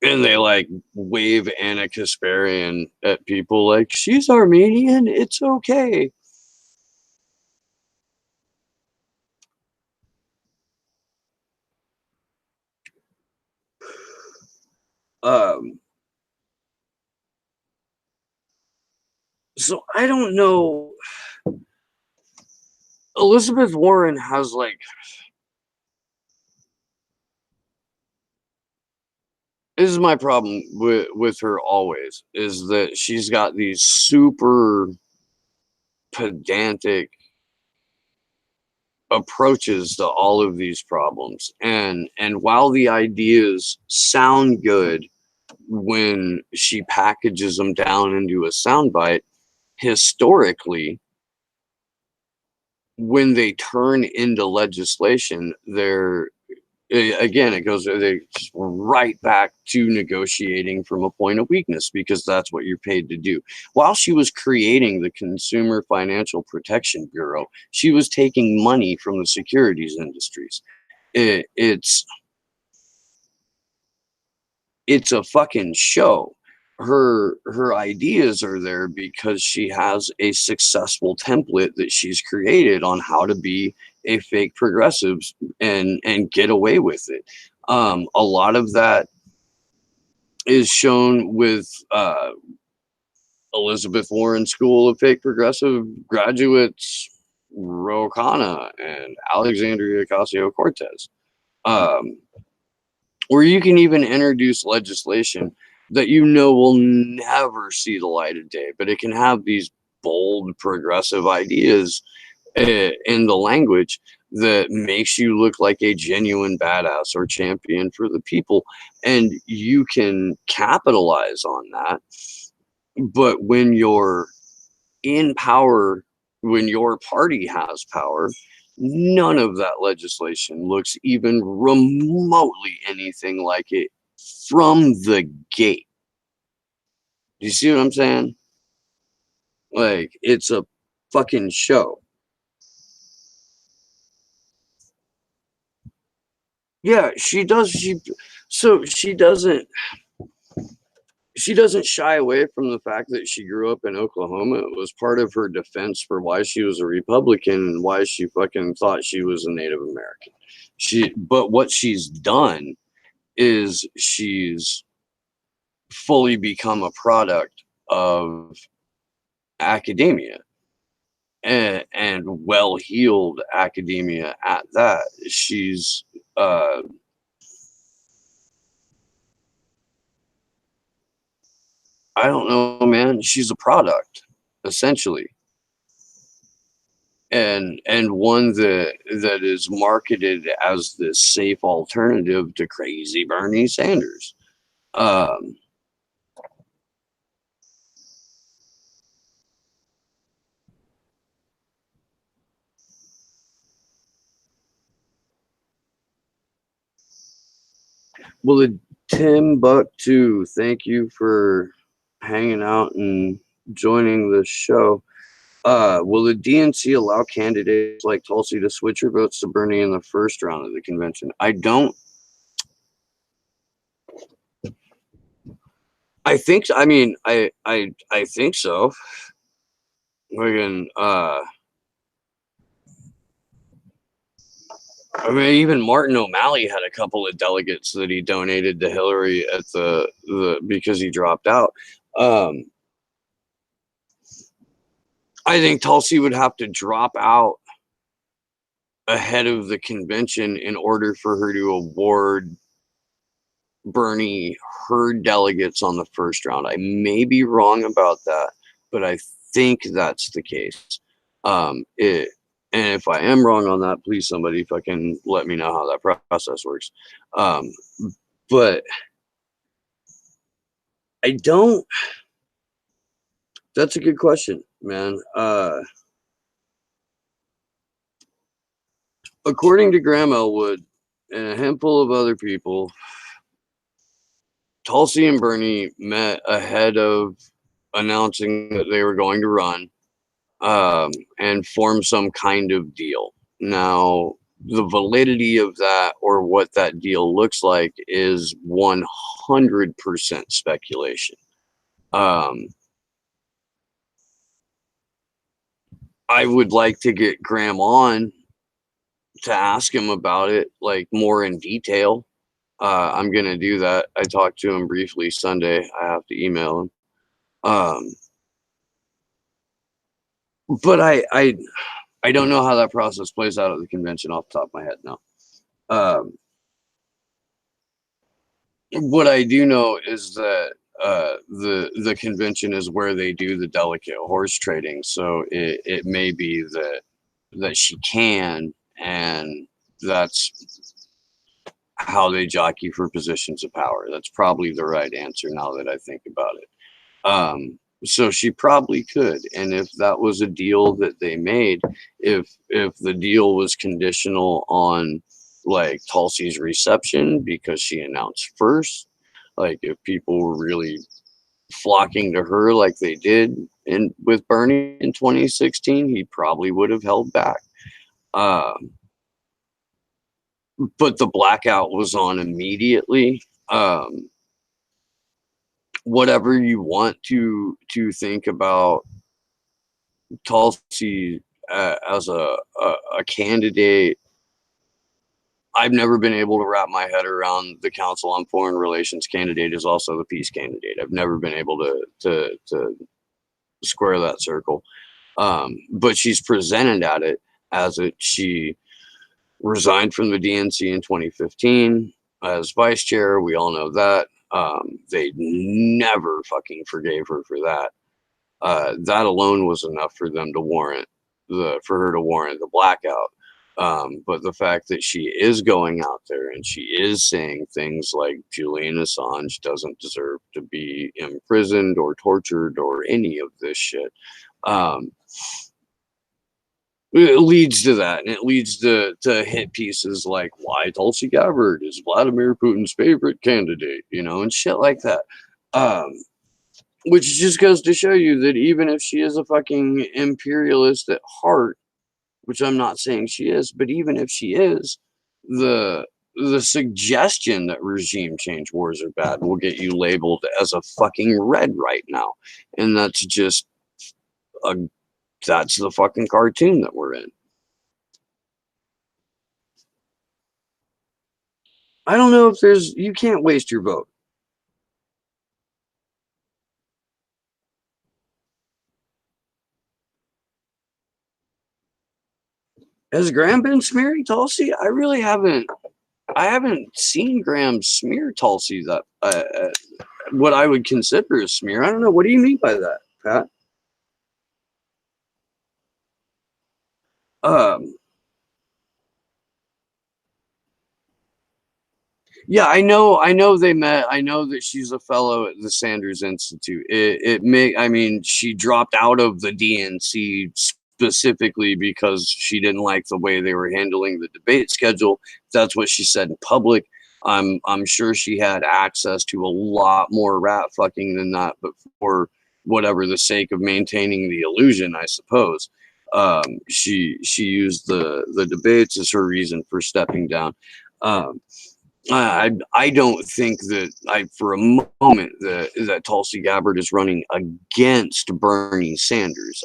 and they like wave Anna Kasparian at people like she's Armenian, it's okay. Um, so I don't know. Elizabeth Warren has like this is my problem with her always is that she's got these super pedantic approaches to all of these problems, and while the ideas sound good when she packages them down into a soundbite, historically when they turn into legislation, they're again it goes they right back to negotiating from a point of weakness because that's what you're paid to do. While she was creating the Consumer Financial Protection Bureau, she was taking money from the securities industries. It's a fucking show. Her ideas are there because she has a successful template that she's created on how to be a fake progressive and get away with it. A lot of that is shown with Elizabeth Warren School of Fake Progressive graduates, Ro Khanna and Alexandria Ocasio Cortez. Um, or you can even introduce legislation that you know will never see the light of day, but it can have these bold progressive ideas in the language that makes you look like a genuine badass or champion for the people, and you can capitalize on that. But when you're in power, when your party has power, none of that legislation looks even remotely anything like it from the gate. Do you see what I'm saying? Like, it's a fucking show. Yeah, she does. So she doesn't shy away from the fact that she grew up in Oklahoma. It was part of her defense for why she was a Republican and why she fucking thought she was a Native American. But what she's done is she's fully become a product of academia and well-heeled academia at that. She's uh I don't know, man. She's a product, essentially. And one that is marketed as this safe alternative to crazy Bernie Sanders. Um, well, the Timbuktu, thank you for hanging out and joining the show. Will the DNC allow candidates like Tulsi to switch their votes to Bernie in the first round of the convention? I don't. I think. I mean, I think so. Again, I mean, even Martin O'Malley had a couple of delegates that he donated to Hillary at the because he dropped out. Um, I think Tulsi would have to drop out ahead of the convention in order for her to award Bernie her delegates on the first round. I may be wrong about that. but I think that's the case. It, and if I am wrong on that, please somebody fucking let me know how that process works. Um, but I don't. That's a good question, man. According to Graham Elwood and a handful of other people, Tulsi and Bernie met ahead of announcing that they were going to run, and form some kind of deal. Now, the validity of that or what that deal looks like is 100% speculation. Um, I would like to get Graham on to ask him about it, like more in detail. I'm gonna do that. I talked to him briefly Sunday. I have to email him. Um, but I don't know how that process plays out at the convention off the top of my head now. Um, what I do know is that the convention is where they do the delicate horse trading. So it may be that she can, and that's how they jockey for positions of power. That's probably the right answer now that I think about it. So she probably could, and if that was a deal that they made, if the deal was conditional on like Tulsi's reception because she announced first, like if people were really flocking to her like they did in with Bernie in 2016, he probably would have held back. Um, but the blackout was on immediately. Whatever you want to think about Tulsi as a candidate, I've never been able to wrap my head around the Council on Foreign Relations candidate is also the peace candidate. I've never been able to square that circle. But she's presented at it as it. She resigned from the DNC in 2015 as vice chair. We all know that. They never fucking forgave her for that. That alone was enough for them to warrant for her to warrant the blackout. But the fact that she is going out there and she is saying things like Julian Assange doesn't deserve to be imprisoned or tortured or any of this shit, um, it leads to that, and it leads to hit pieces like why Tulsi Gabbard is Vladimir Putin's favorite candidate, and shit like that. Um, which just goes to show you that even if she is a fucking imperialist at heart, which I'm not saying she is, but even if she is, the the suggestion that regime change wars are bad will get you labeled as a fucking red right now. And a that's the fucking cartoon that we're in. I don't know if you can't waste your vote. Has Graham been smearing Tulsi? I haven't seen Graham smear Tulsi that what I would consider a smear. I don't know. What do you mean by that, Pat? Um, yeah, I know they met. I know that she's a fellow at the Sanders Institute. I mean, she dropped out of the DNC specifically because she didn't like the way they were handling the debate schedule. That's what she said in public. I'm sure she had access to a lot more rat fucking than that, but for whatever the sake of maintaining the illusion, I suppose. She used the debates as her reason for stepping down. Um, I don't think that for a moment that Tulsi Gabbard is running against Bernie Sanders.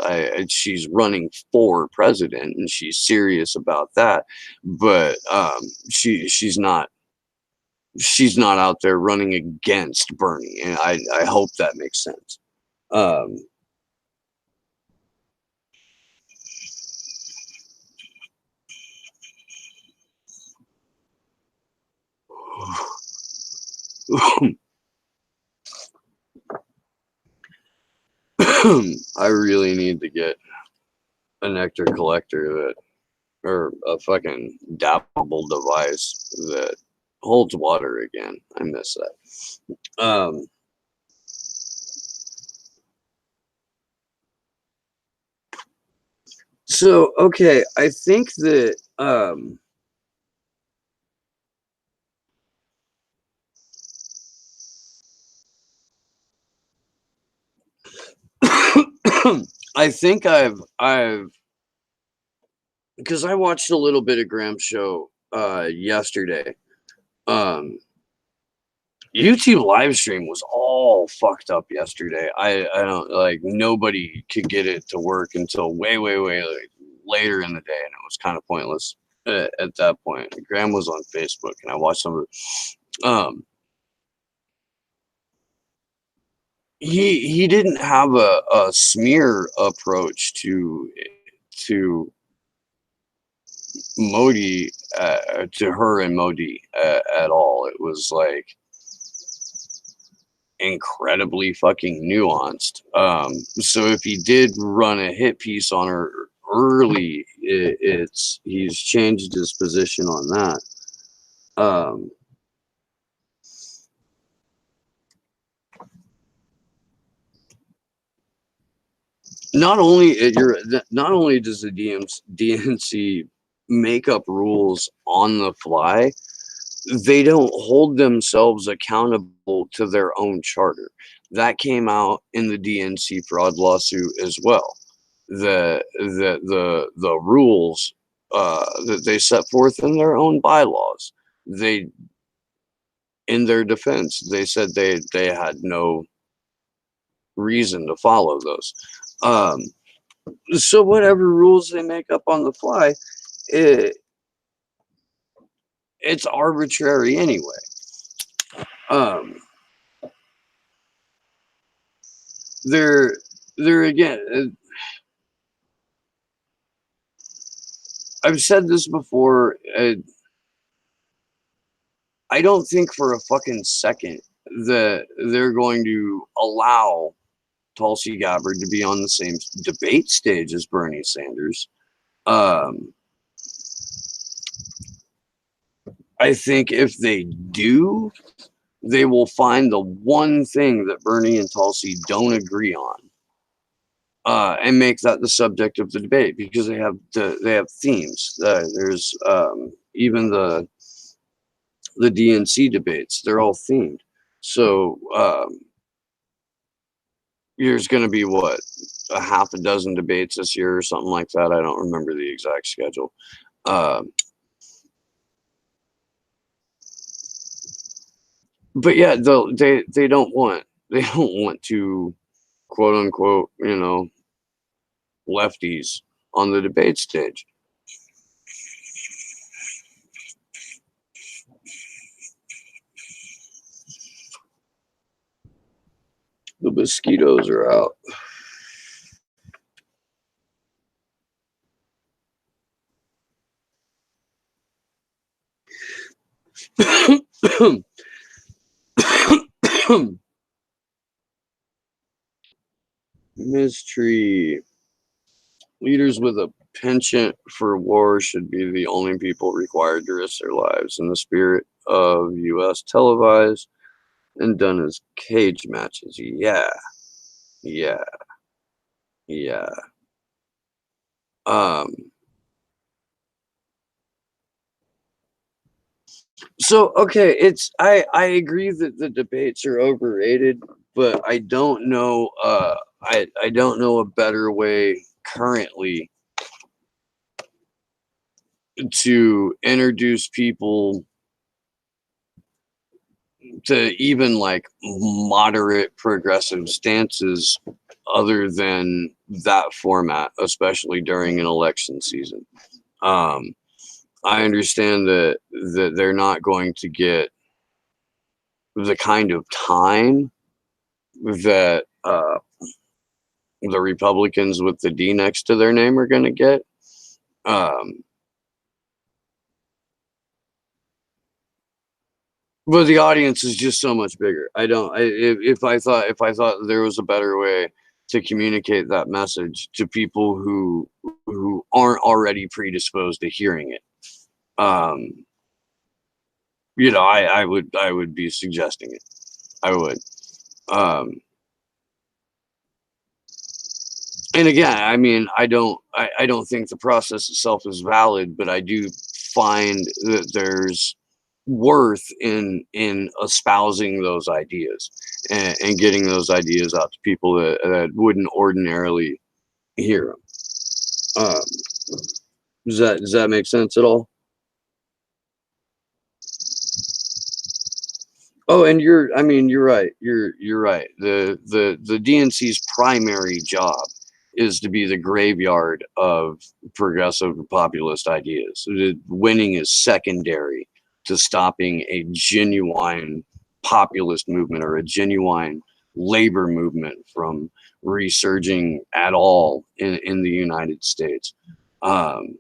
She's running for president and she's serious about that, but she's not out there running against Bernie, and I hope that makes sense. Um, I really need to get a nectar collector or a fucking dappable device that holds water again. I miss that. So okay, I think that I think I've because I watched a little bit of Graham's show yesterday. Um YouTube live stream was all fucked up yesterday. I don't like nobody could get it to work until way like, later in the day, and it was kind of pointless at that point. Graham was on Facebook, and I watched some of it. He didn't have a smear approach to Modi to her and Modi at all. It was like incredibly fucking nuanced. So if he did run a hit piece on her early, he's changed his position on that. Not only not only does the DNC make up rules on the fly, they don't hold themselves accountable to their own charter. That came out in the DNC fraud lawsuit as well. The rules that they set forth in their own bylaws, they in their defense, they said they had no reason to follow those. So whatever rules they make up on the fly, it, it's arbitrary anyway. Um, they're again. I've said this before. I don't think for a fucking second that they're going to allow Tulsi Gabbard to be on the same debate stage as Bernie Sanders. I think if they do, they will find the one thing that Bernie and Tulsi don't agree on, and make that the subject of the debate, because they have themes. There's even the DNC debates; they're all themed. So there's going to be what, a half a dozen debates this year or something like that. I don't remember the exact schedule. But yeah, they don't want to, quote unquote, lefties on the debate stage. The mosquitoes are out. Mystery. Leaders with a penchant for war should be the only people required to risk their lives in the spirit of U.S. televised and done as cage matches. Yeah. Yeah. Yeah. Um, so okay, I agree that the debates are overrated, but I don't know I don't know a better way currently to introduce people to even like moderate progressive stances other than that format, especially during an election season. I understand that they're not going to get the kind of time that the Republicans with the D next to their name are going to get. But the audience is just so much bigger. I don't. If I thought there was a better way to communicate that message to people who aren't already predisposed to hearing it. Um, I would be suggesting it. I would. Um, and again, I mean, I don't think the process itself is valid, but I do find that there's worth in espousing those ideas and getting those ideas out to people that wouldn't ordinarily hear them. Um, does that make sense at all? Oh, and I mean, you're right. You're right. The DNC's primary job is to be the graveyard of progressive populist ideas. Winning is secondary to stopping a genuine populist movement or a genuine labor movement from resurging at all in the United States. Um,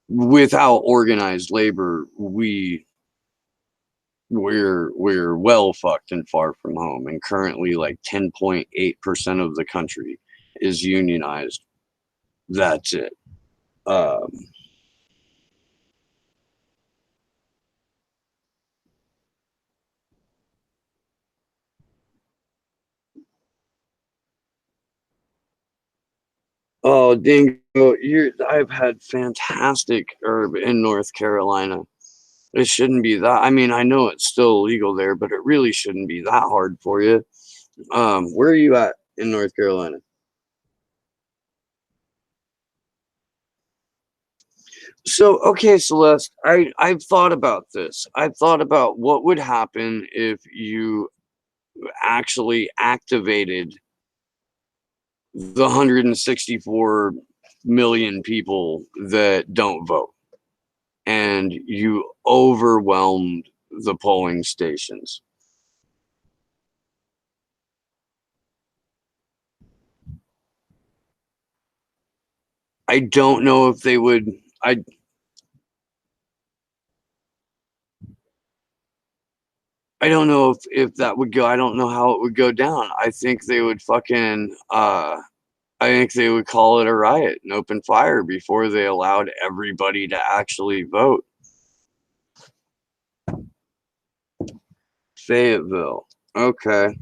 Without organized labor, we're well fucked and far from home. And currently, like 10.8% of the country is unionized. That's it. Um, oh, Dingo, I've had fantastic herb in North Carolina. It shouldn't be that. I mean, I know it's still illegal there, but it really shouldn't be that hard for you. Where are you at in North Carolina? So, okay, Celeste, I've thought about this. I've thought about what would happen if you actually activated the 164 million people that don't vote and you overwhelmed the polling stations. I don't know if they would. I I don't know if that would go. I don't know how it would go down. I think they would fucking. I think they would call it a riot and open fire before they allowed everybody to actually vote. Fayetteville. Okay.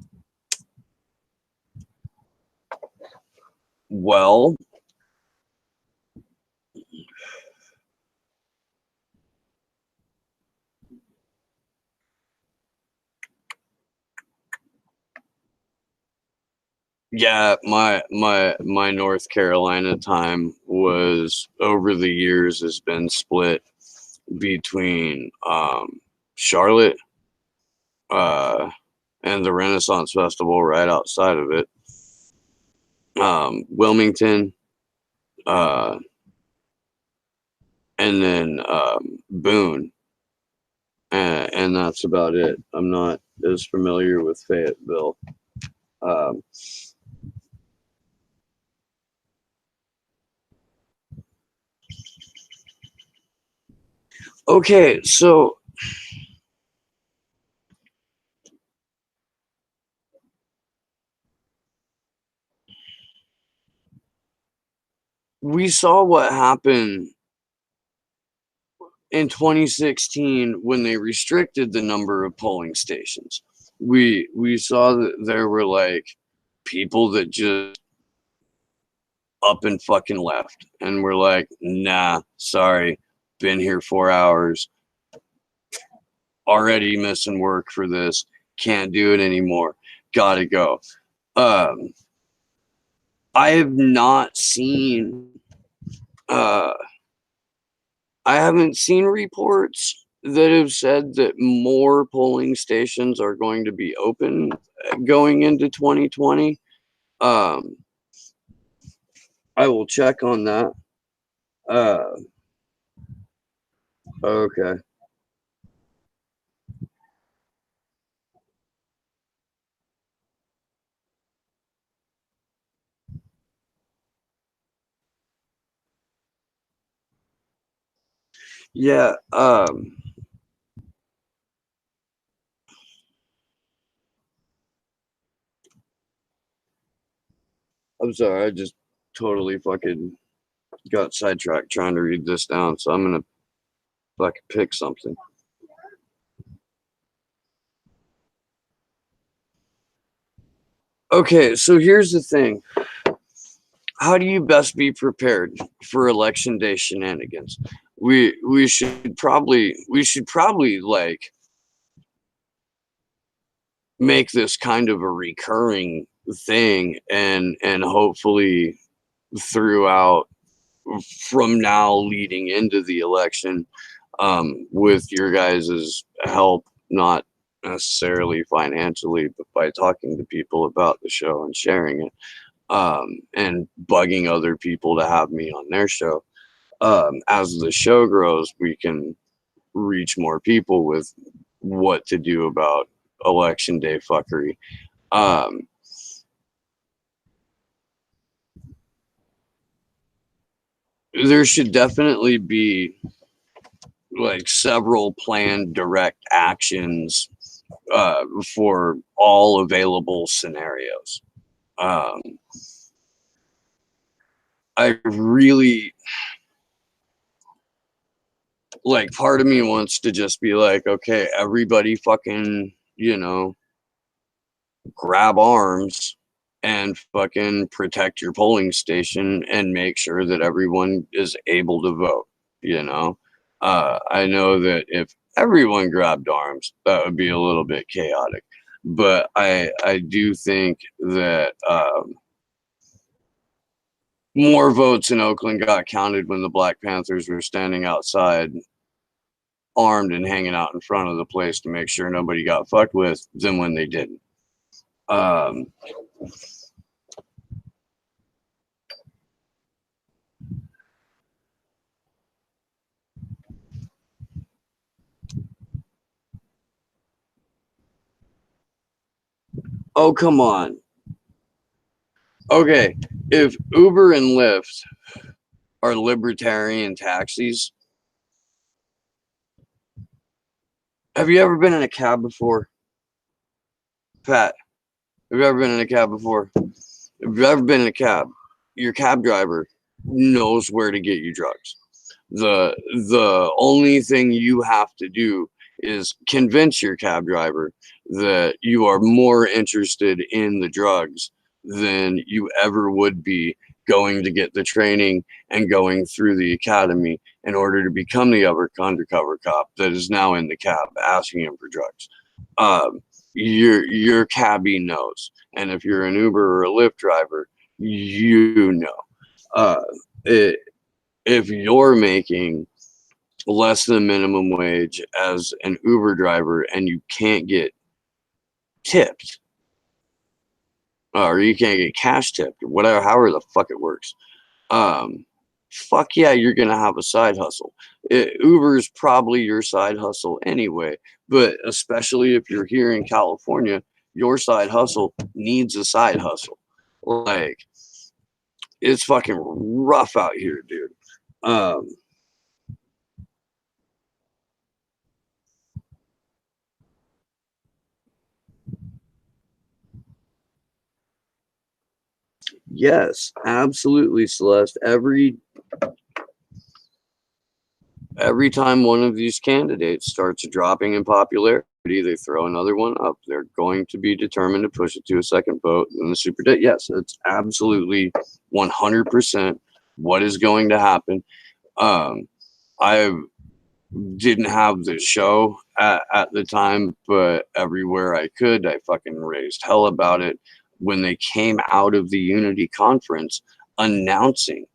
Well, yeah, my North Carolina time was over the years has been split between Charlotte uh and the Renaissance Festival right outside of it. Wilmington, uh and then Boone. And that's about it. I'm not as familiar with Fayetteville. Um, okay, so we saw what happened in 2016 when they restricted the number of polling stations. We saw that there were like people that just up and fucking left and we're like, nah, sorry, been here 4 hours, already missing work for this, can't do it anymore, gotta go. um I have not seen uh I haven't seen reports that have said that more polling stations are going to be open going into 2020. Um, I will check on that. Uh, okay. Yeah. I'm sorry, I just totally fucking got sidetracked trying to read this down, so I'm gonna fucking pick something. Okay, so here's the thing. How do you best be prepared for election day shenanigans? We should probably like make this kind of a recurring thing, and hopefully throughout from now leading into the election, with your guys's help, not necessarily financially, but by talking to people about the show and sharing it, and bugging other people to have me on their show. As the show grows, we can reach more people with what to do about election day fuckery. Um, there should definitely be like several planned direct actions for all available scenarios. Um, I really like, part of me wants to just be like, okay, everybody fucking, grab arms and fucking protect your polling station and make sure that everyone is able to vote. I know that if everyone grabbed arms, that would be a little bit chaotic, but I do think that more votes in Oakland got counted when the Black Panthers were standing outside armed and hanging out in front of the place to make sure nobody got fucked with than when they didn't. um Oh, come on. Okay, if Uber and Lyft are libertarian taxis, have you ever been in a cab before? Pat, have you ever been in a cab before? If you've ever been in a cab, your cab driver knows where to get you drugs. The only thing you have to do is convince your cab driver that you are more interested in the drugs than you ever would be going to get the training and going through the academy in order to become the undercover cop that is now in the cab asking him for drugs. Your cabbie knows, and if you're an Uber or a Lyft driver, you know. Uh, it, if you're making less than minimum wage as an Uber driver and you can't get tipped, or you can't get cash tipped, or whatever, however the fuck it works, fuck yeah, you're gonna have a side hustle. Uber's probably your side hustle anyway, but especially if you're here in California, your side hustle needs a side hustle. Like, it's fucking rough out here, dude. Um, yes, absolutely, Celeste. Every time one of these candidates starts dropping in popularity, they throw another one up. They're going to be determined to push it to a second vote in the super day. Yes, it's absolutely 100% what is going to happen. I didn't have the show at the time, but everywhere I could, I fucking raised hell about it when they came out of the Unity conference announcing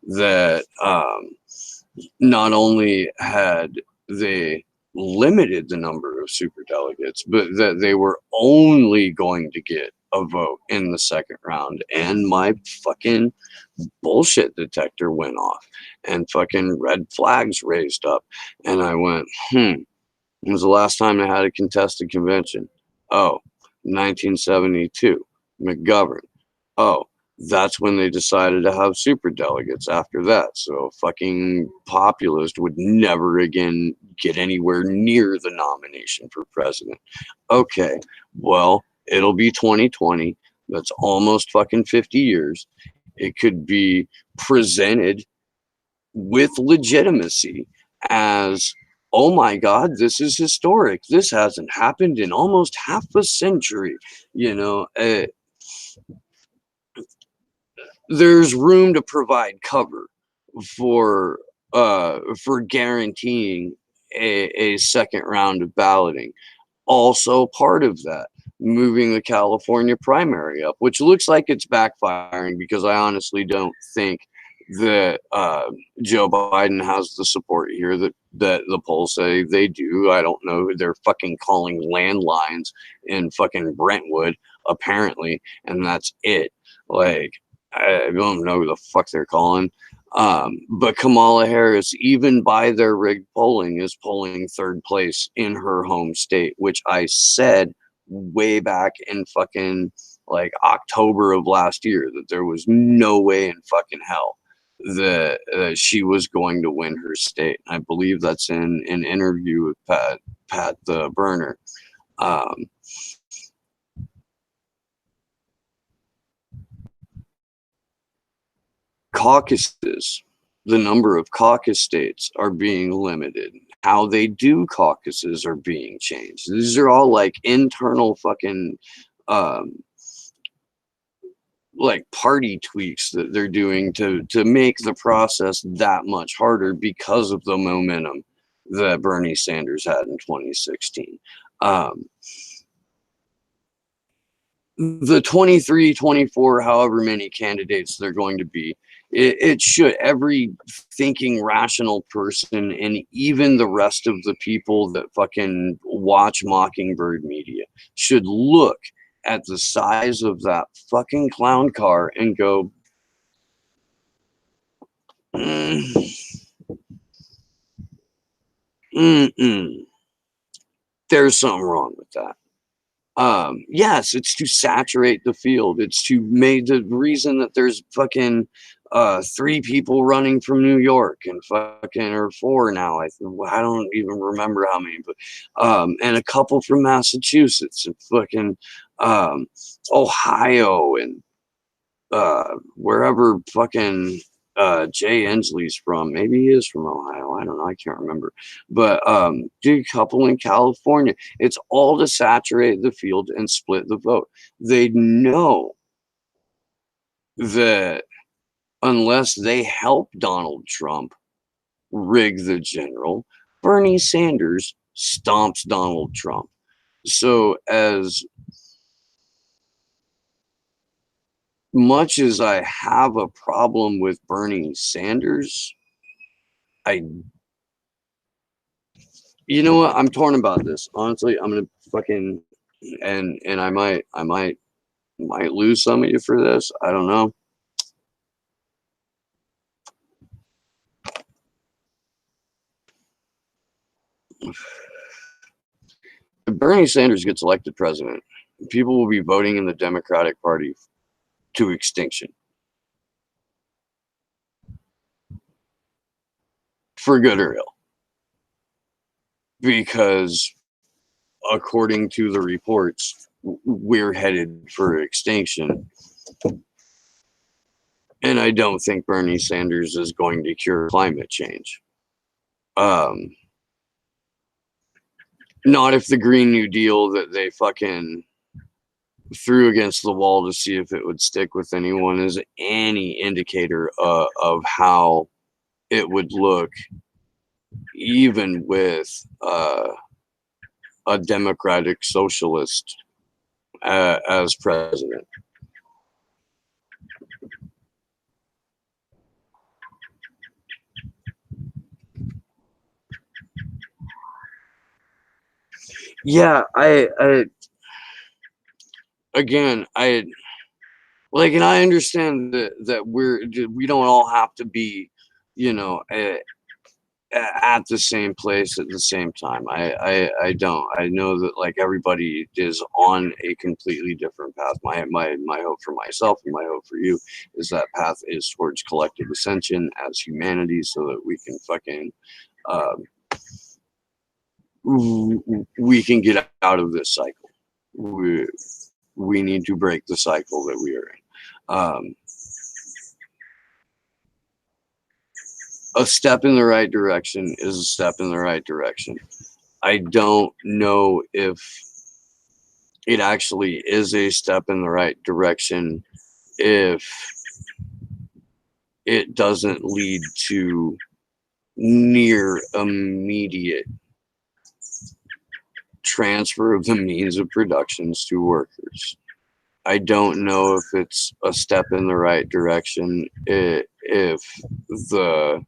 that not only had they limited the number of super delegates, but that they were only going to get a vote in the second round. And my fucking bullshit detector went off and fucking red flags raised up. And I went, when was the last time I had a contested convention? Oh, 1972, McGovern. Oh, that's when they decided to have super delegates after that. So fucking populist would never again get anywhere near the nomination for president. Okay, well, it'll be 2020. that's almost fucking 50 years. It could be presented with legitimacy as, oh my God, this is historic. This hasn't happened in almost half a century. You know, there's room to provide cover for guaranteeing a second round of balloting. Also part of that, moving the California primary up, which looks like it's backfiring, because I honestly don't think that Joe Biden has the support here that the polls say they do. I don't know who they're fucking calling landlines in fucking Brentwood, apparently, and that's it. Like, I don't know who the fuck they're calling. But Kamala Harris, even by their rigged polling, is polling third place in her home state, which I said way back in fucking like October of last year that there was no way in fucking hell that she was going to win her state. I believe that's in an interview with Pat the Burner. Caucuses, the number of caucus states are being limited. How they do caucuses are being changed. These are all like internal fucking like party tweaks that they're doing to make the process that much harder because of the momentum that Bernie Sanders had in 2016. The 23, 24, however many candidates they're going to be, it should, every thinking rational person, and even the rest of the people that fucking watch Mockingbird media, should look at the size of that fucking clown car and go, there's something wrong with that. Yes, it's to saturate the field. It's to make the reason that there's fucking 3 people running from New York, and fucking, or 4 now. I don't even remember how many, but and a couple from Massachusetts, and fucking Ohio, and wherever fucking Jay Inslee's from. Maybe he is from Ohio. I don't know. I can't remember. But do a couple in California. It's all to saturate the field and split the vote. They know that unless they help Donald Trump rig the general, Bernie Sanders stomps Donald Trump. So as much as I have a problem with Bernie Sanders, you know what? I'm torn about this. Honestly, I'm gonna fucking, and I might lose some of you for this. I don't know. If Bernie Sanders gets elected president, people will be voting in the Democratic Party to extinction. For good or ill. Because according to the reports, we're headed for extinction. And I don't think Bernie Sanders is going to cure climate change. Not if the Green New Deal that they fucking threw against the wall to see if it would stick with anyone is any indicator of how it would look, even with a democratic socialist as president. Yeah, again, like, and I understand that we don't all have to be, you know, at the same place at the same time. I don't. I know that like everybody is on a completely different path. My hope for myself and my hope for you is that path is towards collective ascension as humanity, so that we can fucking we can get out of this cycle. we need to break the cycle that we are in. A step in the right direction is a step in the right direction. I don't know if it actually is a step in the right direction if it doesn't lead to near immediate transfer of the means of productions to workers. I don't know if it's a step in the right direction if the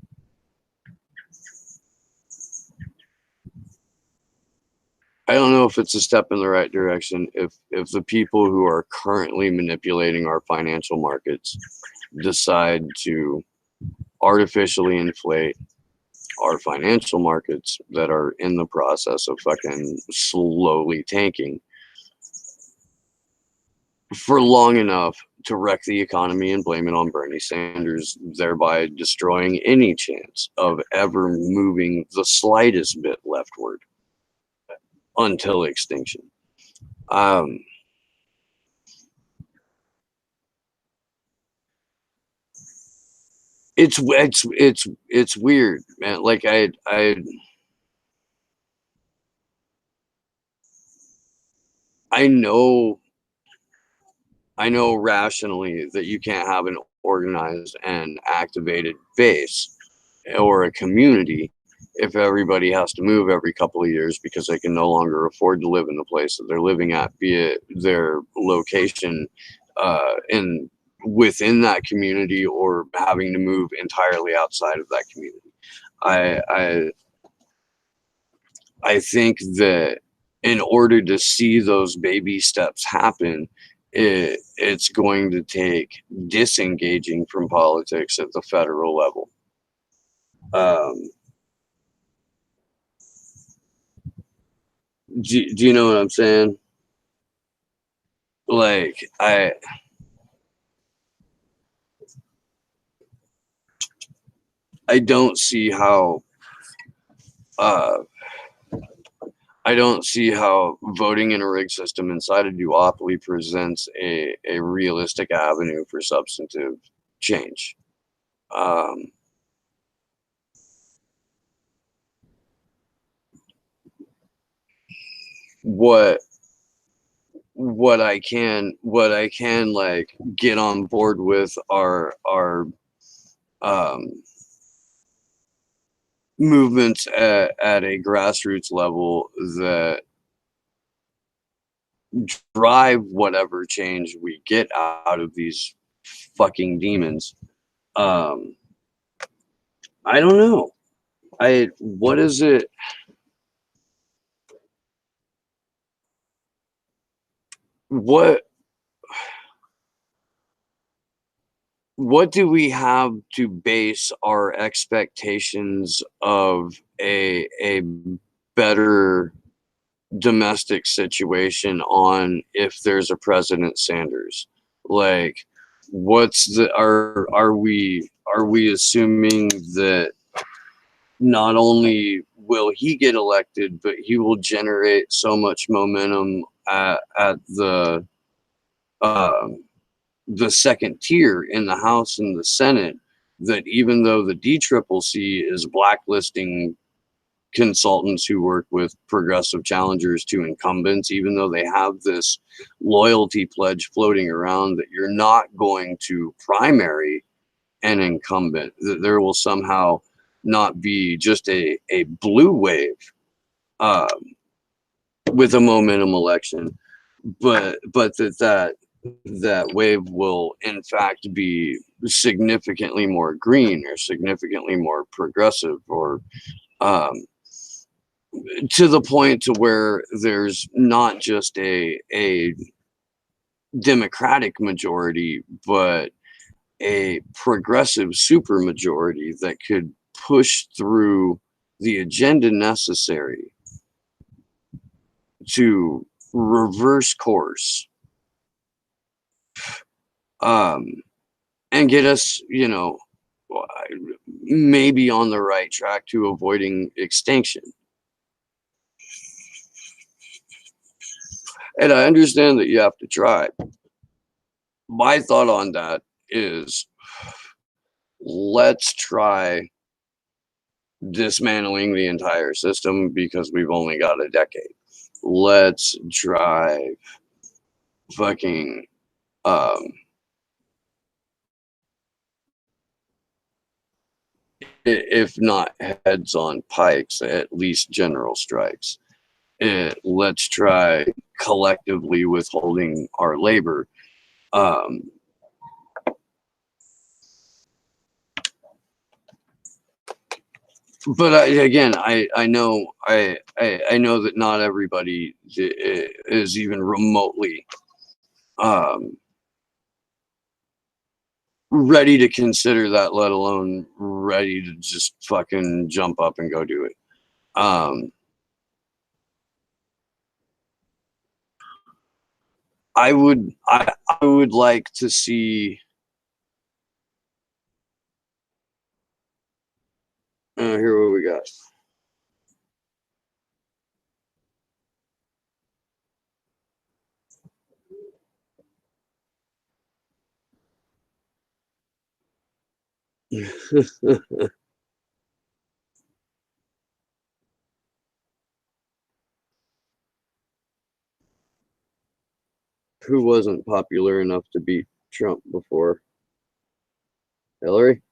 I don't know if it's a step in the right direction if the people who are currently manipulating our financial markets decide to artificially inflate our financial markets that are in the process of fucking slowly tanking for long enough to wreck the economy and blame it on Bernie Sanders, thereby destroying any chance of ever moving the slightest bit leftward until extinction. It's weird, man. Like I know rationally that you can't have an organized and activated base or a community if everybody has to move every couple of years because they can no longer afford to live in the place that they're living at, be it their location in within that community or having to move entirely outside of that community. I think that in order to see those baby steps happen, it's going to take disengaging from politics at the federal level. Do you know what I'm saying? Like I don't see how I don't see how voting in a rigged system inside a duopoly presents a realistic avenue for substantive change. What I can like get on board with are movements at a grassroots level that drive whatever change we get out of these fucking demons. I don't know. What is it? What do we have to base our expectations of a better domestic situation on if there's a President Sanders? Like, are we assuming that not only will he get elected, but he will generate so much momentum at the second tier in the House and the Senate that even though the DCCC is blacklisting consultants who work with progressive challengers to incumbents, even though they have this loyalty pledge floating around that you're not going to primary an incumbent, that there will somehow not be just a blue wave with a momentum election, but that wave will in fact be significantly more green or significantly more progressive or to the point to where there's not just a Democratic majority, but a progressive supermajority that could push through the agenda necessary to reverse course and get us, maybe on the right track to avoiding extinction. And I understand that you have to try. My thought on that is, let's try dismantling the entire system because we've only got a decade. Let's try fucking if not heads on pikes, at least general strikes. Let's try collectively withholding our labor. But I know I know that not everybody is even remotely ready to consider that, let alone ready to just fucking jump up and go do it. I would like to see. Here what we got. Who wasn't popular enough to beat Trump before? Hillary?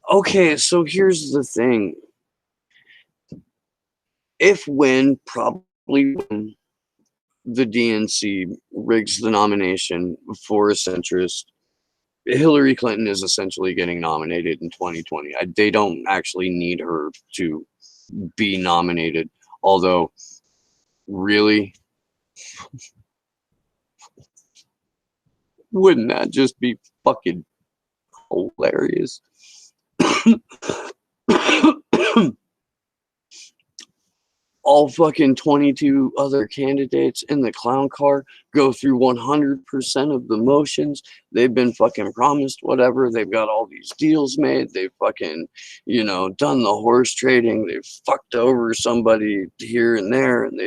Okay, so here's the thing. Probably when the DNC rigs the nomination for a centrist, Hillary Clinton is essentially getting nominated in 2020. They don't actually need her to be nominated. Although, really, wouldn't that just be fucking hilarious? All fucking 22 other candidates in the clown car go through 100% of the motions. They've been fucking promised whatever. They've got all these deals made. They've fucking, done the horse trading. They've fucked over somebody here and there, and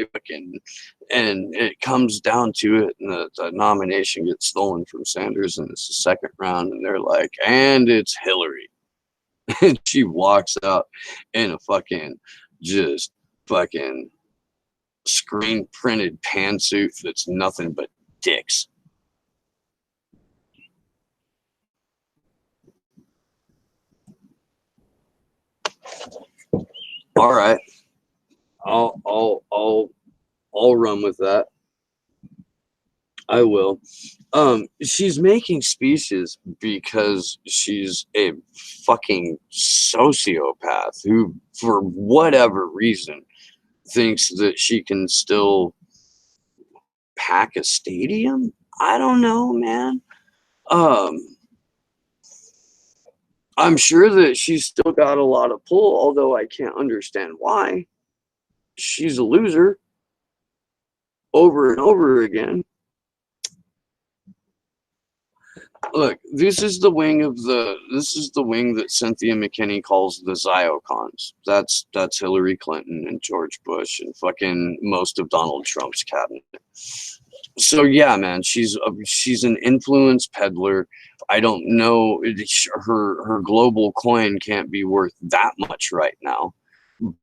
and it comes down to it, and the nomination gets stolen from Sanders, and it's the second round, and they're like, and it's Hillary. And she walks out in a fucking just fucking screen printed pantsuit that's nothing but dicks. All right, I'll run with that. I will. She's making speeches because she's a fucking sociopath who, for whatever reason, thinks that she can still pack a stadium. I don't know, man. I'm sure that she's still got a lot of pull, although I can't understand why. She's a loser over and over again. Look, this is the wing that Cynthia McKinney calls the Ziocons. That's Hillary Clinton and George Bush and fucking most of Donald Trump's cabinet. So yeah, man, she's an influence peddler. I don't know, her global coin can't be worth that much right now,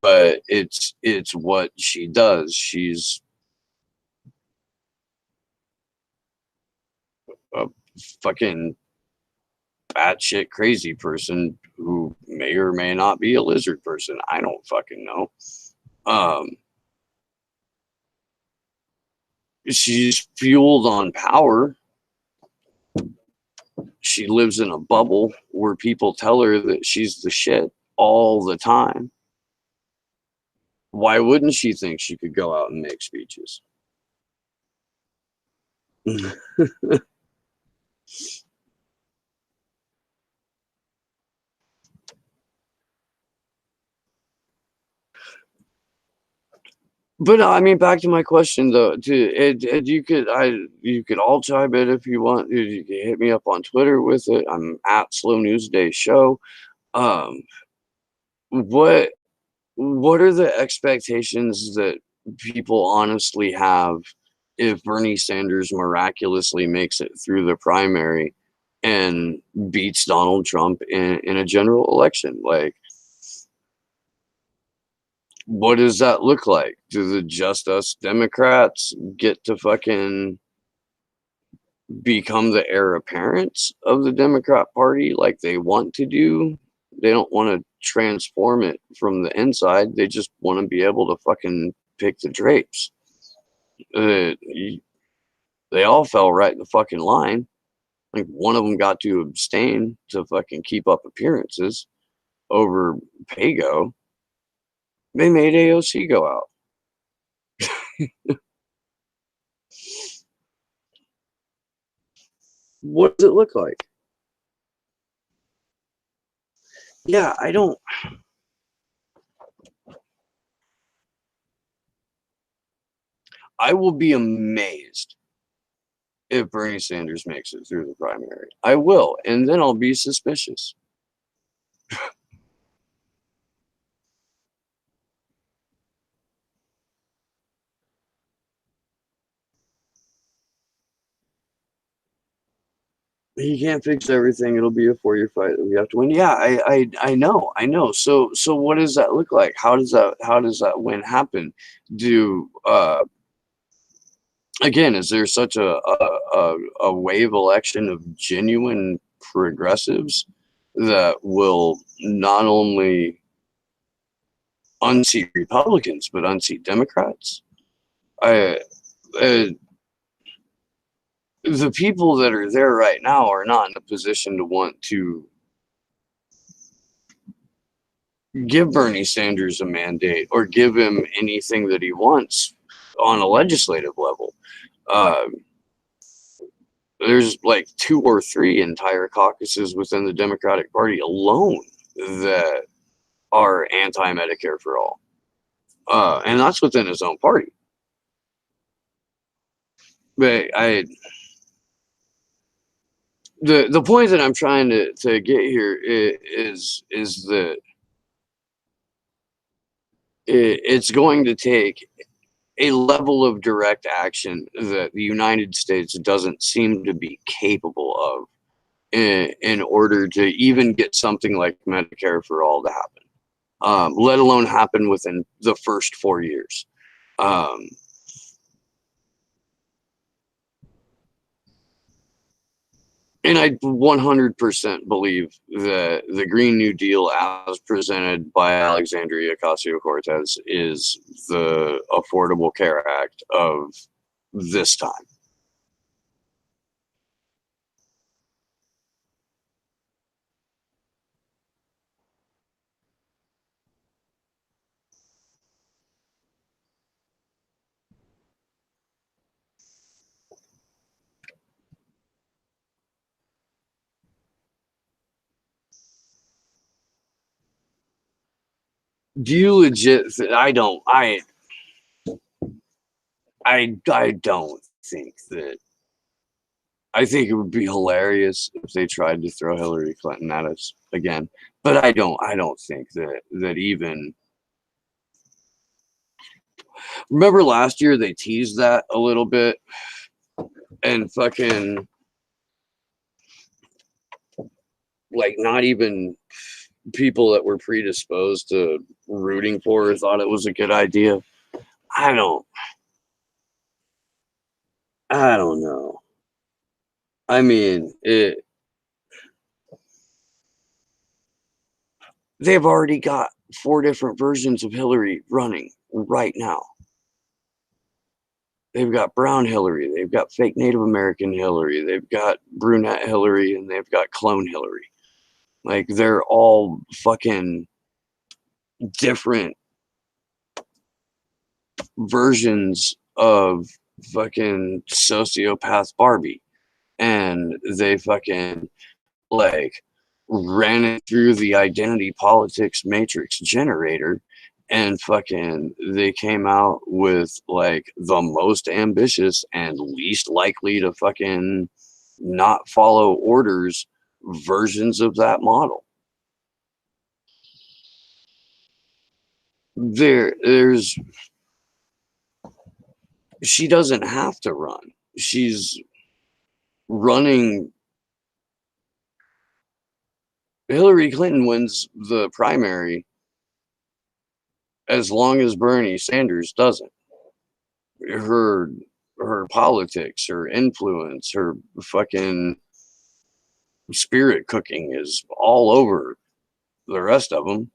but it's what she does. She's a fucking batshit crazy person who may or may not be a lizard person. I don't fucking know. She's fueled on power. She lives in a bubble where people tell her that she's the shit all the time. Why wouldn't she think she could go out and make speeches? But I mean, back to my question though. You could all chime in if you want. You can hit me up on Twitter with it. I'm at Slow News Day Show. Um, what what are the expectations that people honestly have if Bernie Sanders miraculously makes it through the primary and beats Donald Trump in a general election? Like, what does that look like? Do the Just Us Democrats get to fucking become the heir apparents of the Democrat Party like they want to do? They don't want to transform it from the inside. They just want to be able to fucking pick the drapes. They all fell right in the fucking line. Like one of them got to abstain to fucking keep up appearances over Pago. They made AOC go out. What does it look like? Yeah, I don't. I will be amazed if Bernie Sanders makes it through the primary. I will, and then I'll be suspicious. He can't fix everything. It'll be a 4-year fight that we have to win. Yeah, I know. So what does that look like? How does that win happen? Do again, is there such a wave election of genuine progressives that will not only unseat Republicans but unseat Democrats? I The people that are there right now are not in a position to want to give Bernie Sanders a mandate or give him anything that he wants on a legislative level. Uh, there's like 2 or 3 entire caucuses within the Democratic Party alone that are anti-Medicare for all, and that's within his own party. But the point that I'm trying to get here is that it's going to take a level of direct action that the United States doesn't seem to be capable of in order to even get something like Medicare for all to happen, let alone happen within the first 4 years. Um, and I 100% believe that the Green New Deal, as presented by Alexandria Ocasio Cortez, is the Affordable Care Act of this time. Do you legit? I don't. I don't think that. I think it would be hilarious if they tried to throw Hillary Clinton at us again, but I don't. I don't think that even. Remember last year they teased that a little bit, and fucking like not even people that were predisposed to rooting for her thought it was a good idea. I don't. I don't know. I mean, they've already got 4 different versions of Hillary running right now. They've got brown Hillary, they've got fake Native American Hillary, they've got brunette Hillary, and they've got clone Hillary. Like they're all fucking different versions of fucking sociopath Barbie. And they fucking like ran it through the identity politics matrix generator and fucking they came out with like the most ambitious and least likely to fucking not follow orders versions of that model. There's she doesn't have to run. She's running. Hillary Clinton wins the primary as long as Bernie Sanders doesn't. Her politics, her influence, her fucking spirit cooking is all over the rest of them.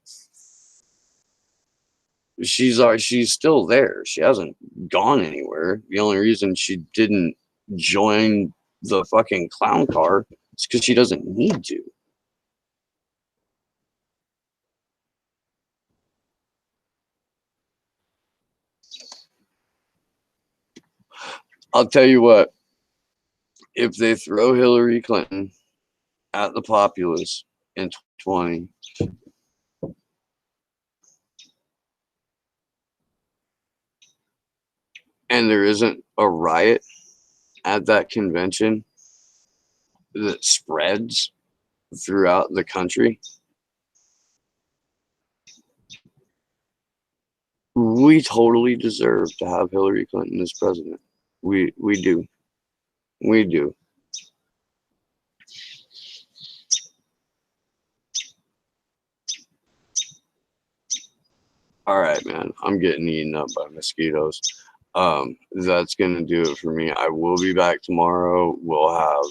She's still there. She hasn't gone anywhere. The only reason she didn't join the fucking clown car is because she doesn't need to. I'll tell you what, if they throw Hillary Clinton at the populace in 2020, and there isn't a riot at that convention that spreads throughout the country, we totally deserve to have Hillary Clinton as president. We do. We do. All right, man. I'm getting eaten up by mosquitoes. That's gonna do it for me. I will be back tomorrow. We'll have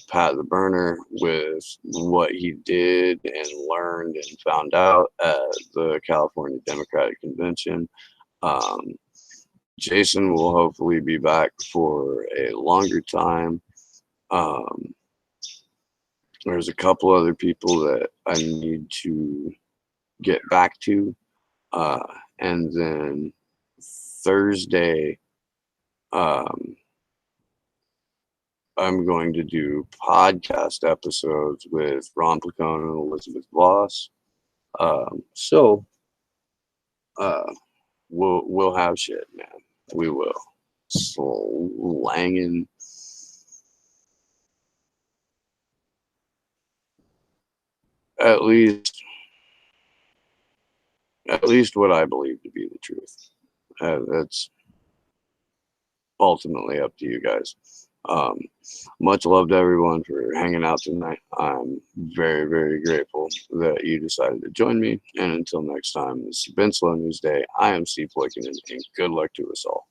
Pat the Burner with what he did and learned and found out at the California Democratic Convention. Jason will hopefully be back for a longer time. There's a couple other people that I need to get back to. And then Thursday, I'm going to do podcast episodes with Ron Placone and Elizabeth Voss. So we'll have shit, man. We will. Slanging. At least what I believe to be the truth. That's ultimately up to you guys. Much love to everyone for hanging out tonight. I'm very, very grateful that you decided to join me. And until next time, this has been Slow News Day. I am Steve Poikinen, and good luck to us all.